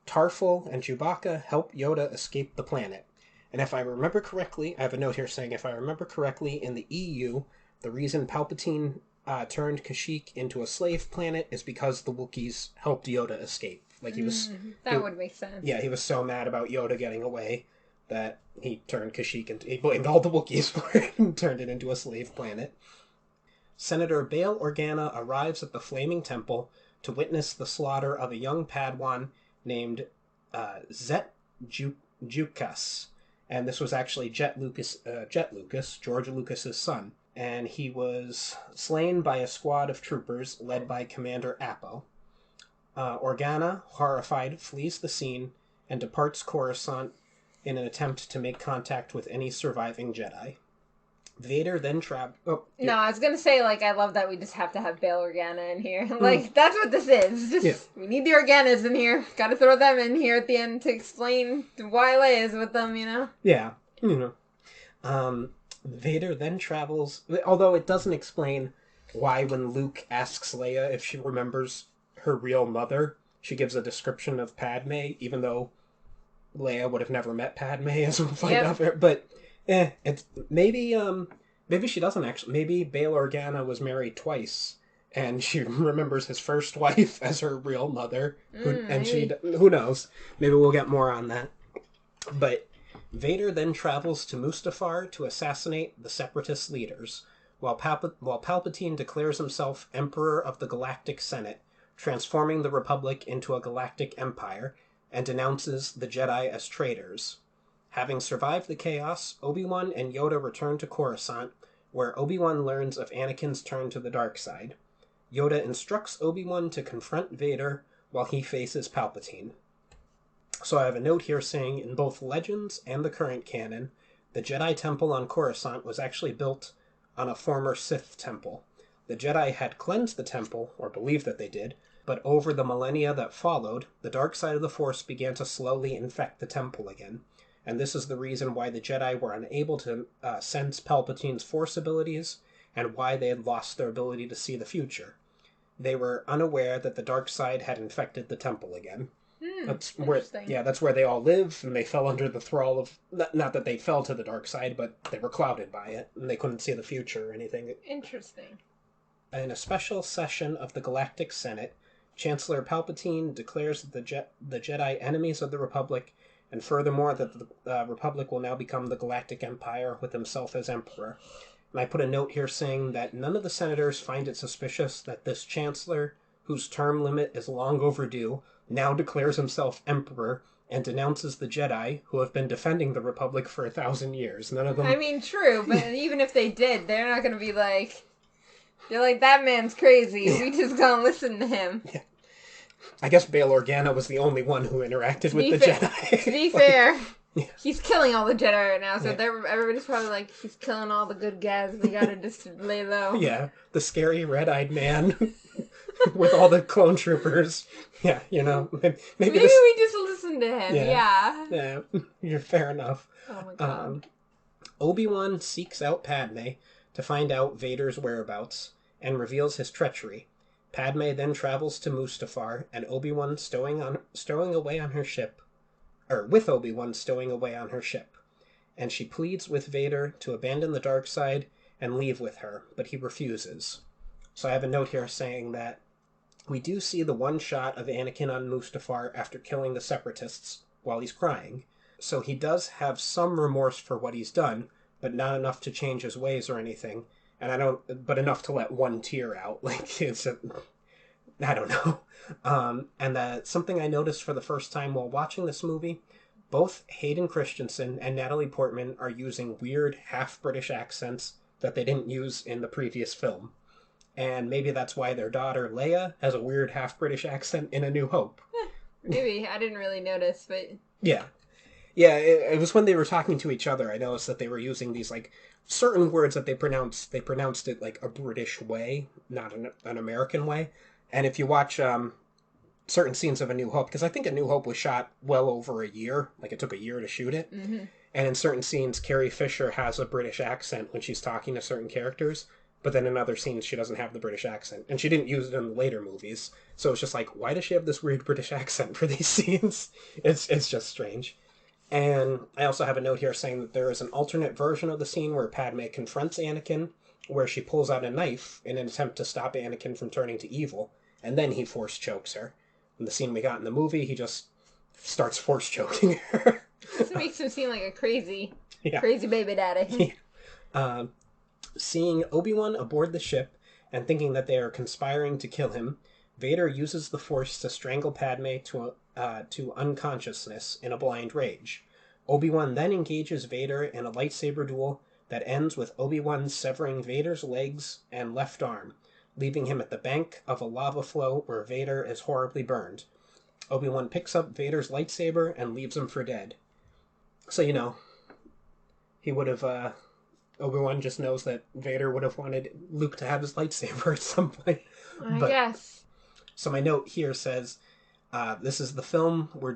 Tarful and Chewbacca help Yoda escape the planet. And if I remember correctly, I have a note here saying, if I remember correctly, in the EU, the reason Palpatine turned Kashyyyk into a slave planet is because the Wookiees helped Yoda escape. Like, he was... That would make sense. Yeah, he was so mad about Yoda getting away that he turned Kashyyyk into... He blamed all the Wookiees for it and turned it into a slave planet. Senator Bail Organa arrives at the Flaming Temple to witness the slaughter of a young Padawan named Zet Jukas. And this was actually Jet Lucas, George Lucas's son. And he was slain by a squad of troopers led by Commander Appo. Organa, horrified, flees the scene and departs Coruscant in an attempt to make contact with any surviving Jedi. Vader then No, I was gonna say, like, I love that we just have to have Bail Organa in here. Like, that's what this is. Just, we need the Organas in here. Gotta throw them in here at the end to explain why Leia is with them, you know? Yeah, Vader then travels, although it doesn't explain why when Luke asks Leia if she remembers her real mother, she gives a description of Padme, even though Leia would have never met Padme, as we'll find out. But it's maybe Maybe she doesn't actually. Maybe Bail Organa was married twice, and she remembers his first wife as her real mother. Who knows? Maybe we'll get more on that. But Vader then travels to Mustafar to assassinate the Separatist leaders, while Palpatine declares himself Emperor of the Galactic Senate, transforming the Republic into a galactic empire, and denounces the Jedi as traitors. Having survived the chaos, Obi-Wan and Yoda return to Coruscant, where Obi-Wan learns of Anakin's turn to the dark side. Yoda instructs Obi-Wan to confront Vader while he faces Palpatine. So I have a note here saying, in both Legends and the current canon, the Jedi Temple on Coruscant was actually built on a former Sith temple. The Jedi had cleansed the temple, or believed that they did, but over the millennia that followed, the dark side of the Force began to slowly infect the temple again. And this is the reason why the Jedi were unable to sense Palpatine's Force abilities, and why they had lost their ability to see the future. They were unaware that the dark side had infected the temple again. That's where they all live, and they fell under the thrall of... Not that they fell to the dark side, but they were clouded by it, and they couldn't see the future or anything. Interesting. In a special session of the Galactic Senate, Chancellor Palpatine declares the Jedi enemies of the Republic, and furthermore that the Republic will now become the Galactic Empire with himself as Emperor. And I put a note here saying that none of the senators find it suspicious that this Chancellor, whose term limit is long overdue, now declares himself Emperor and denounces the Jedi, who have been defending the Republic for 1,000 years. None of them... I mean, true, but even if they did, they're not going to be like... They're like, that man's crazy. Yeah. We just don't listen to him. Yeah. I guess Bail Organa was the only one who interacted with the Jedi. To be fair, he's killing all the Jedi right now, so everybody's probably like, he's killing all the good guys. We gotta just lay low. Yeah, the scary red-eyed man with all the clone troopers. Yeah, you know, maybe we just listen to him. Yeah, you're fair enough. Oh my god. Obi-Wan seeks out Padme to find out Vader's whereabouts and reveals his treachery. Padme then travels to Mustafar, and Obi-Wan stowing away on her ship, and she pleads with Vader to abandon the dark side and leave with her, but he refuses. So I have a note here saying that we do see the one shot of Anakin on Mustafar after killing the Separatists while he's crying, so he does have some remorse for what he's done, but not enough to change his ways or anything. But enough to let one tear out. Like, I don't know. And something I noticed for the first time while watching this movie, both Hayden Christensen and Natalie Portman are using weird half-British accents that they didn't use in the previous film. And maybe that's why their daughter, Leia, has a weird half-British accent in A New Hope. Maybe. I didn't really notice, but... Yeah. Yeah, it was when they were talking to each other, I noticed that they were using these, like, certain words that they pronounced it like a British way, not an American way. And if you watch certain scenes of A New Hope, because I think A New Hope was shot well over a year, like it took a year to shoot it. Mm-hmm. And in certain scenes, Carrie Fisher has a British accent when she's talking to certain characters, but then in other scenes she doesn't have the British accent. And she didn't use it in the later movies. So it's just like, why does she have this weird British accent for these scenes? It's just strange. And I also have a note here saying that there is an alternate version of the scene where Padme confronts Anakin, where she pulls out a knife in an attempt to stop Anakin from turning to evil, and then he force chokes her. In the scene we got in the movie, he just starts force choking her. This makes him seem like a crazy baby daddy. Yeah. Seeing Obi-Wan aboard the ship and thinking that they are conspiring to kill him, Vader uses the Force to strangle Padme to unconsciousness in a blind rage. Obi-Wan then engages Vader in a lightsaber duel that ends with Obi-Wan severing Vader's legs and left arm, leaving him at the bank of a lava flow where Vader is horribly burned. Obi-Wan picks up Vader's lightsaber and leaves him for dead. So, you know, he would have... Obi-Wan just knows that Vader would have wanted Luke to have his lightsaber at some point. I guess. So my note here says... this is the film where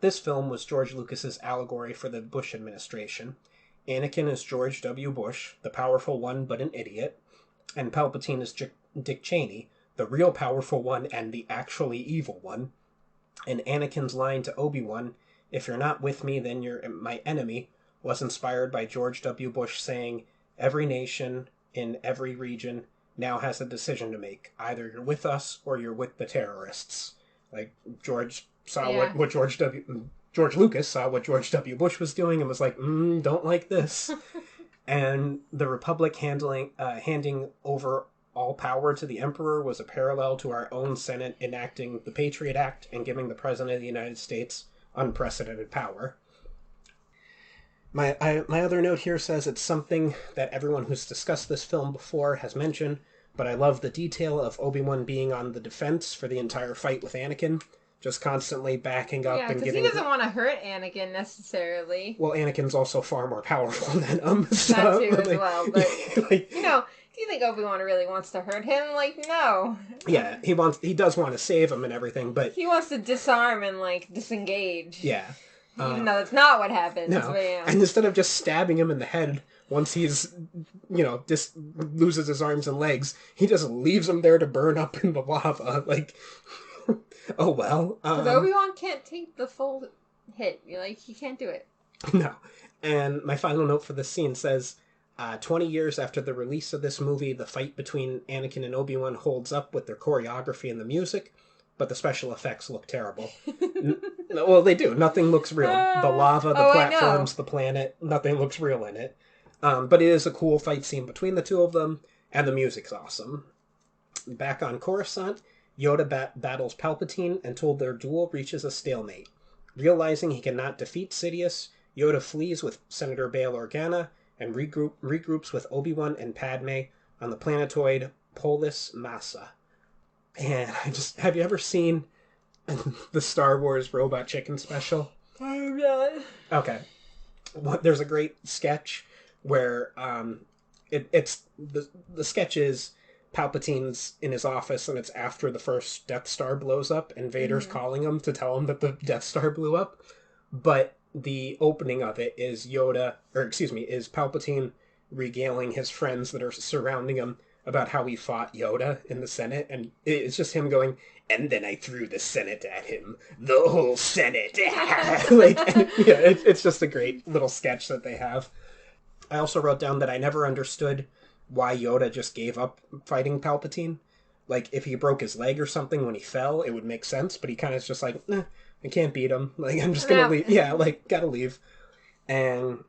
this film was George Lucas's allegory for the Bush administration. Anakin is George W. Bush, the powerful one but an idiot, and Palpatine is Dick Cheney, the real powerful one and the actually evil one. And Anakin's line to Obi-Wan, "If you're not with me, then you're my enemy," was inspired by George W. Bush saying, "Every nation in every region now has a decision to make. Either you're with us or you're with the terrorists." Like, George saw what George Lucas saw what George W. Bush was doing and was like, don't like this. And the Republic handing over all power to the Emperor was a parallel to our own Senate enacting the Patriot Act and giving the President of the United States unprecedented power. My other note here says it's something that everyone who's discussed this film before has mentioned, but I love the detail of Obi-Wan being on the defense for the entire fight with Anakin, just constantly backing up and giving... Yeah, because he doesn't want to hurt Anakin necessarily. Well, Anakin's also far more powerful than him. So, that too as well, but, do you think Obi-Wan really wants to hurt him? Like, no. Yeah, he does want to save him and everything, but... He wants to disarm and, disengage. Yeah. Even though that's not what happens. No, but, and instead of just stabbing him in the head once he's, just loses his arms and legs, he just leaves him there to burn up in the lava. Like, oh well. Because Obi-Wan can't take the full hit. He can't do it. No. And my final note for this scene says, 20 years after the release of this movie, the fight between Anakin and Obi-Wan holds up with their choreography and the music, but the special effects look terrible. Well, they do. Nothing looks real. The lava, the platforms, the planet, nothing looks real in it. But it is a cool fight scene between the two of them, and the music's awesome. Back on Coruscant, Yoda battles Palpatine until their duel reaches a stalemate. Realizing he cannot defeat Sidious, Yoda flees with Senator Bail Organa and regroups with Obi-Wan and Padme on the planetoid Polis Massa. And have you ever seen the Star Wars Robot Chicken special? I'm not. Okay. There's a great sketch where it's the sketch is Palpatine's in his office and it's after the first Death Star blows up and Vader's calling him to tell him that the Death Star blew up. But the opening of it is is Palpatine regaling his friends that are surrounding him about how he fought Yoda in the Senate, and it's just him going, "And then I threw the Senate at him. The whole Senate." It's just a great little sketch that they have. I also wrote down that I never understood why Yoda just gave up fighting Palpatine. Like, if he broke his leg or something when he fell, it would make sense, but he kind of is just like, I can't beat him. Like, I'm just gonna leave. Yeah, gotta leave. And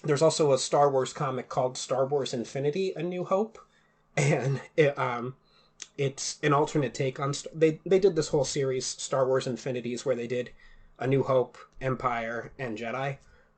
there's also a Star Wars comic called Star Wars Infinity: A New Hope. And it's an alternate take on... They did this whole series, Star Wars Infinities, where they did A New Hope, Empire, and Jedi.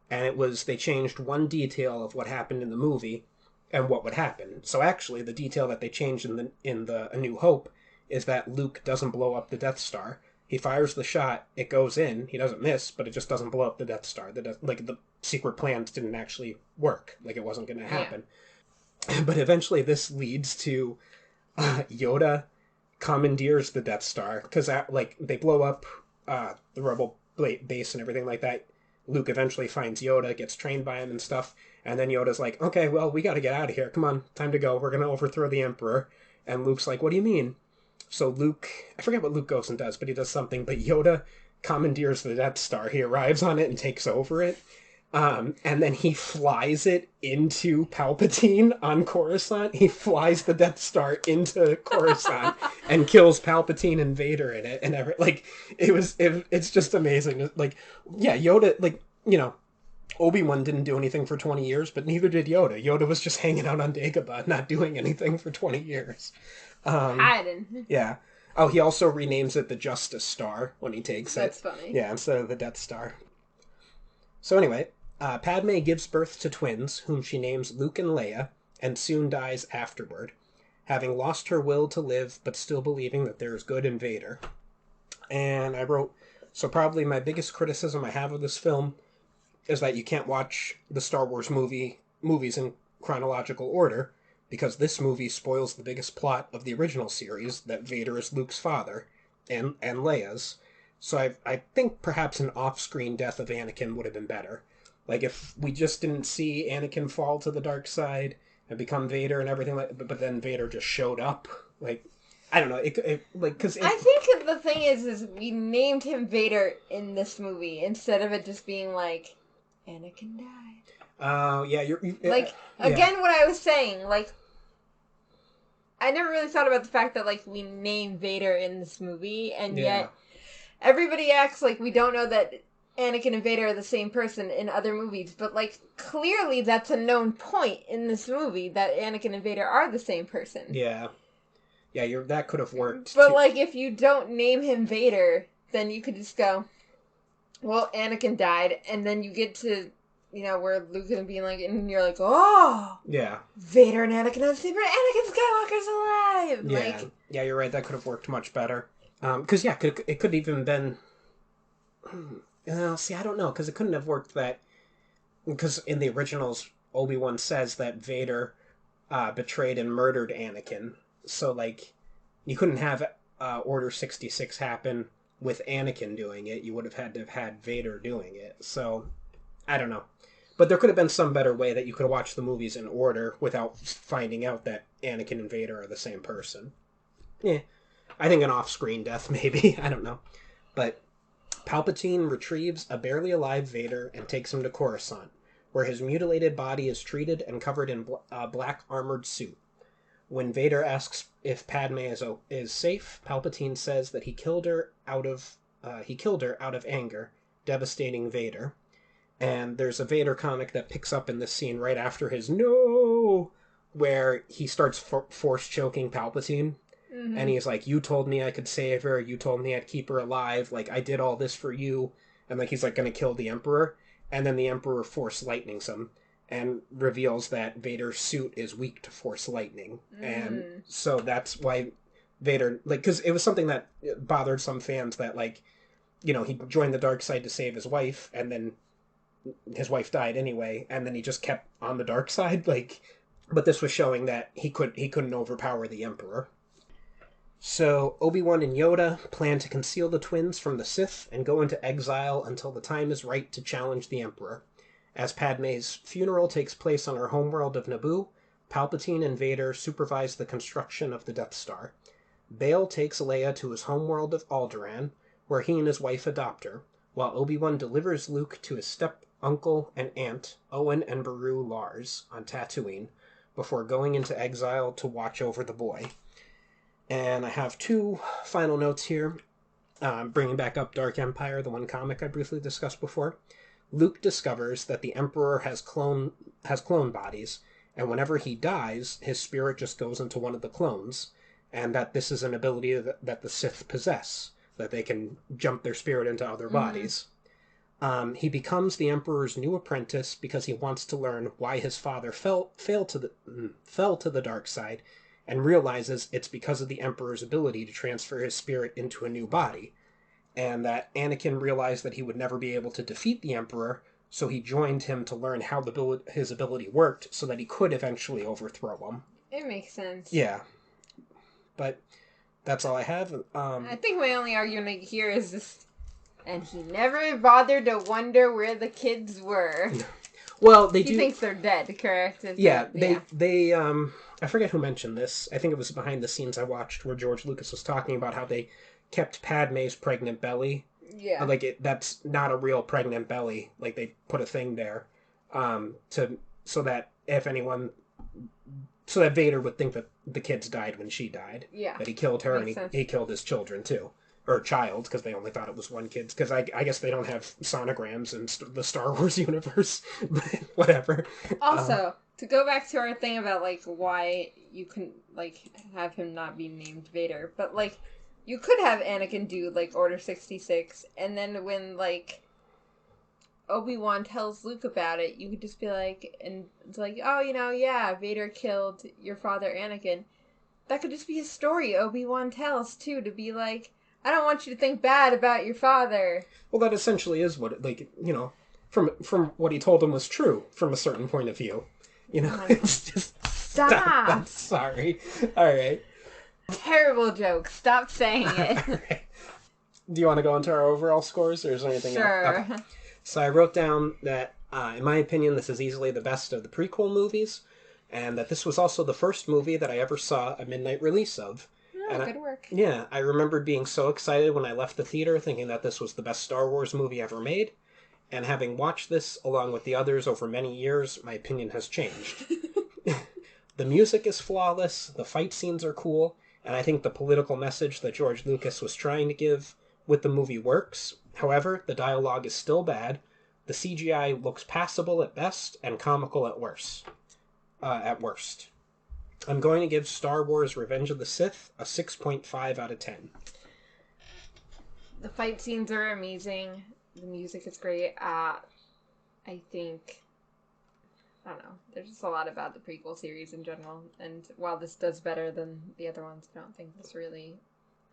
And they changed one detail of what happened in the movie and what would happen. So actually, the detail that they changed in the A New Hope is that Luke doesn't blow up the Death Star. He fires the shot, it goes in, he doesn't miss, but it just doesn't blow up the Death Star. The secret plans didn't actually work. Like, it wasn't going to happen. Yeah. But eventually this leads to Yoda commandeers the Death Star, because they blow up the Rebel base and everything like that. Luke eventually finds Yoda, gets trained by him and stuff, and then Yoda's like, "Okay, well, we gotta get out of here. Come on, time to go. We're gonna overthrow the Emperor." And Luke's like, "What do you mean?" So Luke, I forget what Luke goes and does, but he does something, but Yoda commandeers the Death Star. He arrives on it and takes over it. And then he flies it into Palpatine on Coruscant. He flies the Death Star into Coruscant and kills Palpatine and Vader in it. And it's just amazing. Yoda, Obi-Wan didn't do anything for 20 years, but neither did Yoda. Yoda was just hanging out on Dagobah, not doing anything for 20 years. Hiding. Yeah. Oh, he also renames it the Justice Star when he takes it. That's funny. Yeah, instead of the Death Star. So anyway, Padme gives birth to twins, whom she names Luke and Leia, and soon dies afterward, having lost her will to live, but still believing that there is good in Vader. And I wrote, so probably my biggest criticism I have of this film is that you can't watch the Star Wars movies in chronological order, because this movie spoils the biggest plot of the original series, that Vader is Luke's father, and Leia's. So I think perhaps an off-screen death of Anakin would have been better. Like, if we just didn't see Anakin fall to the dark side and become Vader and everything, but then Vader just showed up. Like, I don't know. I think the thing is we named him Vader in this movie instead of it just being like, Anakin died. Yeah, Like, again, what I was saying, like, I never really thought about the fact that, like, we name Vader in this movie, and yet everybody acts like we don't know that Anakin and Vader are the same person in other movies, but, like, clearly that's a known point in this movie, that Anakin and Vader are the same person. Yeah. Yeah, that could have worked. But, like, if you don't name him Vader, then you could just go, well, Anakin died, and then you get to, where Luke is being like, and you're like, oh! Yeah. Vader and Anakin are the same person, Anakin Skywalker's alive! Yeah. Like, yeah, you're right, that could have worked much better. Because, it could even been... see, I don't know, because it couldn't have worked that... Because in the originals, Obi-Wan says that Vader betrayed and murdered Anakin. So, like, you couldn't have Order 66 happen with Anakin doing it. You would have had to have had Vader doing it. So, I don't know. But there could have been some better way that you could have watched the movies in order without finding out that Anakin and Vader are the same person. Yeah. I think an off-screen death, maybe. I don't know. But Palpatine retrieves a barely alive Vader and takes him to Coruscant, where his mutilated body is treated and covered in a black armored suit. When Vader asks if Padme is safe, Palpatine says that he killed her out of anger, devastating Vader. And there's a Vader comic that picks up in this scene right after his no, where he starts force choking Palpatine. Mm-hmm. And he's like, you told me I could save her, you told me I'd keep her alive, like, I did all this for you. And, like, he's, like, gonna kill the Emperor. And then the Emperor force lightnings him and reveals that Vader's suit is weak to force lightning. And so that's why Vader, like, because it was something that bothered some fans that, like, he joined the dark side to save his wife, and then his wife died anyway, and then he just kept on the dark side, like, but this was showing that he couldn't overpower the Emperor. So, Obi-Wan and Yoda plan to conceal the twins from the Sith and go into exile until the time is right to challenge the Emperor. As Padme's funeral takes place on her homeworld of Naboo, Palpatine and Vader supervise the construction of the Death Star. Bail takes Leia to his homeworld of Alderaan, where he and his wife adopt her, while Obi-Wan delivers Luke to his step-uncle and aunt, Owen and Beru Lars, on Tatooine, before going into exile to watch over the boy. And I have two final notes here, bringing back up Dark Empire, the one comic I briefly discussed before. Luke discovers that the Emperor has clone bodies, and whenever he dies, his spirit just goes into one of the clones, and that this is an ability that the Sith possess, that they can jump their spirit into other bodies. He becomes the Emperor's new apprentice because he wants to learn why his father fell to the dark side, and realizes it's because of the Emperor's ability to transfer his spirit into a new body, and that Anakin realized that he would never be able to defeat the Emperor, so he joined him to learn how his ability worked so that he could eventually overthrow him. It makes sense. Yeah. But that's all I have. I think my only argument here is this, and he never bothered to wonder where the kids were. Well, he thinks they're dead, correct? They I forget who mentioned this. I think it was behind the scenes I watched where George Lucas was talking about how they kept Padme's pregnant belly. Yeah. Like, that's not a real pregnant belly. Like, they put a thing there so that Vader would think that the kids died when she died. Yeah. That he killed her and he killed his children, too. Or child, because they only thought it was one kid. Because I guess they don't have sonograms in the Star Wars universe. But whatever. Also, to go back to our thing about, like, why you couldn't, like, have him not be named Vader. But, like, you could have Anakin do, like, Order 66. And then when, like, Obi-Wan tells Luke about it, you could just be like, and it's like, oh, yeah, Vader killed your father, Anakin. That could just be a story Obi-Wan tells, too, to be like, I don't want you to think bad about your father. Well, that essentially is what, from what he told him was true, from a certain point of view. It's just... Stop! I'm sorry. All right. Terrible joke. Stop saying it. Right. Do you want to go into our overall scores, or is there anything else? Sure. Okay. So I wrote down that, in my opinion, this is easily the best of the prequel movies, and that this was also the first movie that I ever saw a midnight release of. Oh, good work. I remembered being so excited when I left the theater, thinking that this was the best Star Wars movie ever made, And having watched this along with the others over many years, my opinion has changed. The music is flawless, the fight scenes are cool, and I think the political message that George Lucas was trying to give with the movie works. However, the dialogue is still bad, the CGI looks passable at best, and comical at worst. I'm going to give Star Wars Revenge of the Sith a 6.5 out of 10. The fight scenes are amazing. The music is great. I don't know. There's just a lot about the prequel series in general. And while this does better than the other ones, I don't think this really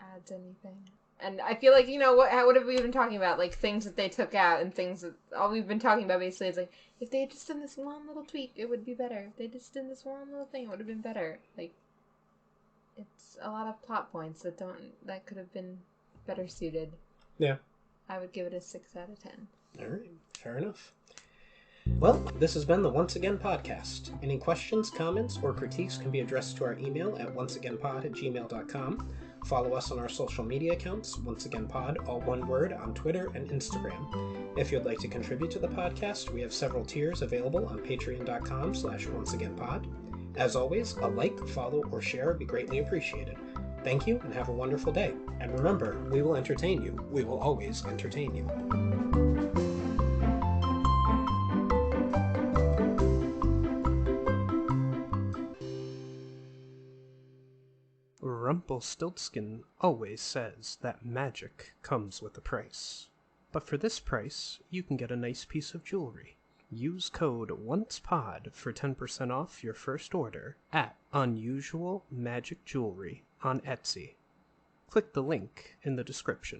adds anything. And I feel like, what have we been talking about? Like, things that they took out and things that... All we've been talking about basically is like, if they had just done this one little tweak, it would be better. If they just did this one little thing, it would have been better. Like, it's a lot of plot points that could have been better suited. Yeah. I would give it a 6 out of 10. All right. Fair enough. Well, this has been the Once Again podcast. Any questions, comments, or critiques can be addressed to our email at onceagainpod@gmail.com. Follow us on our social media accounts, Once Again Pod, all one word, on Twitter and Instagram. If you'd like to contribute to the podcast, we have several tiers available on patreon.com/onceagainpod. As always, a like, follow, or share would be greatly appreciated. Thank you, and have a wonderful day. And remember, we will entertain you. We will always entertain you. Rumpelstiltskin always says that magic comes with a price. But for this price, you can get a nice piece of jewelry. Use code ONCEPOD for 10% off your first order at Unusual Magic Jewelry on Etsy. Click the link in the description.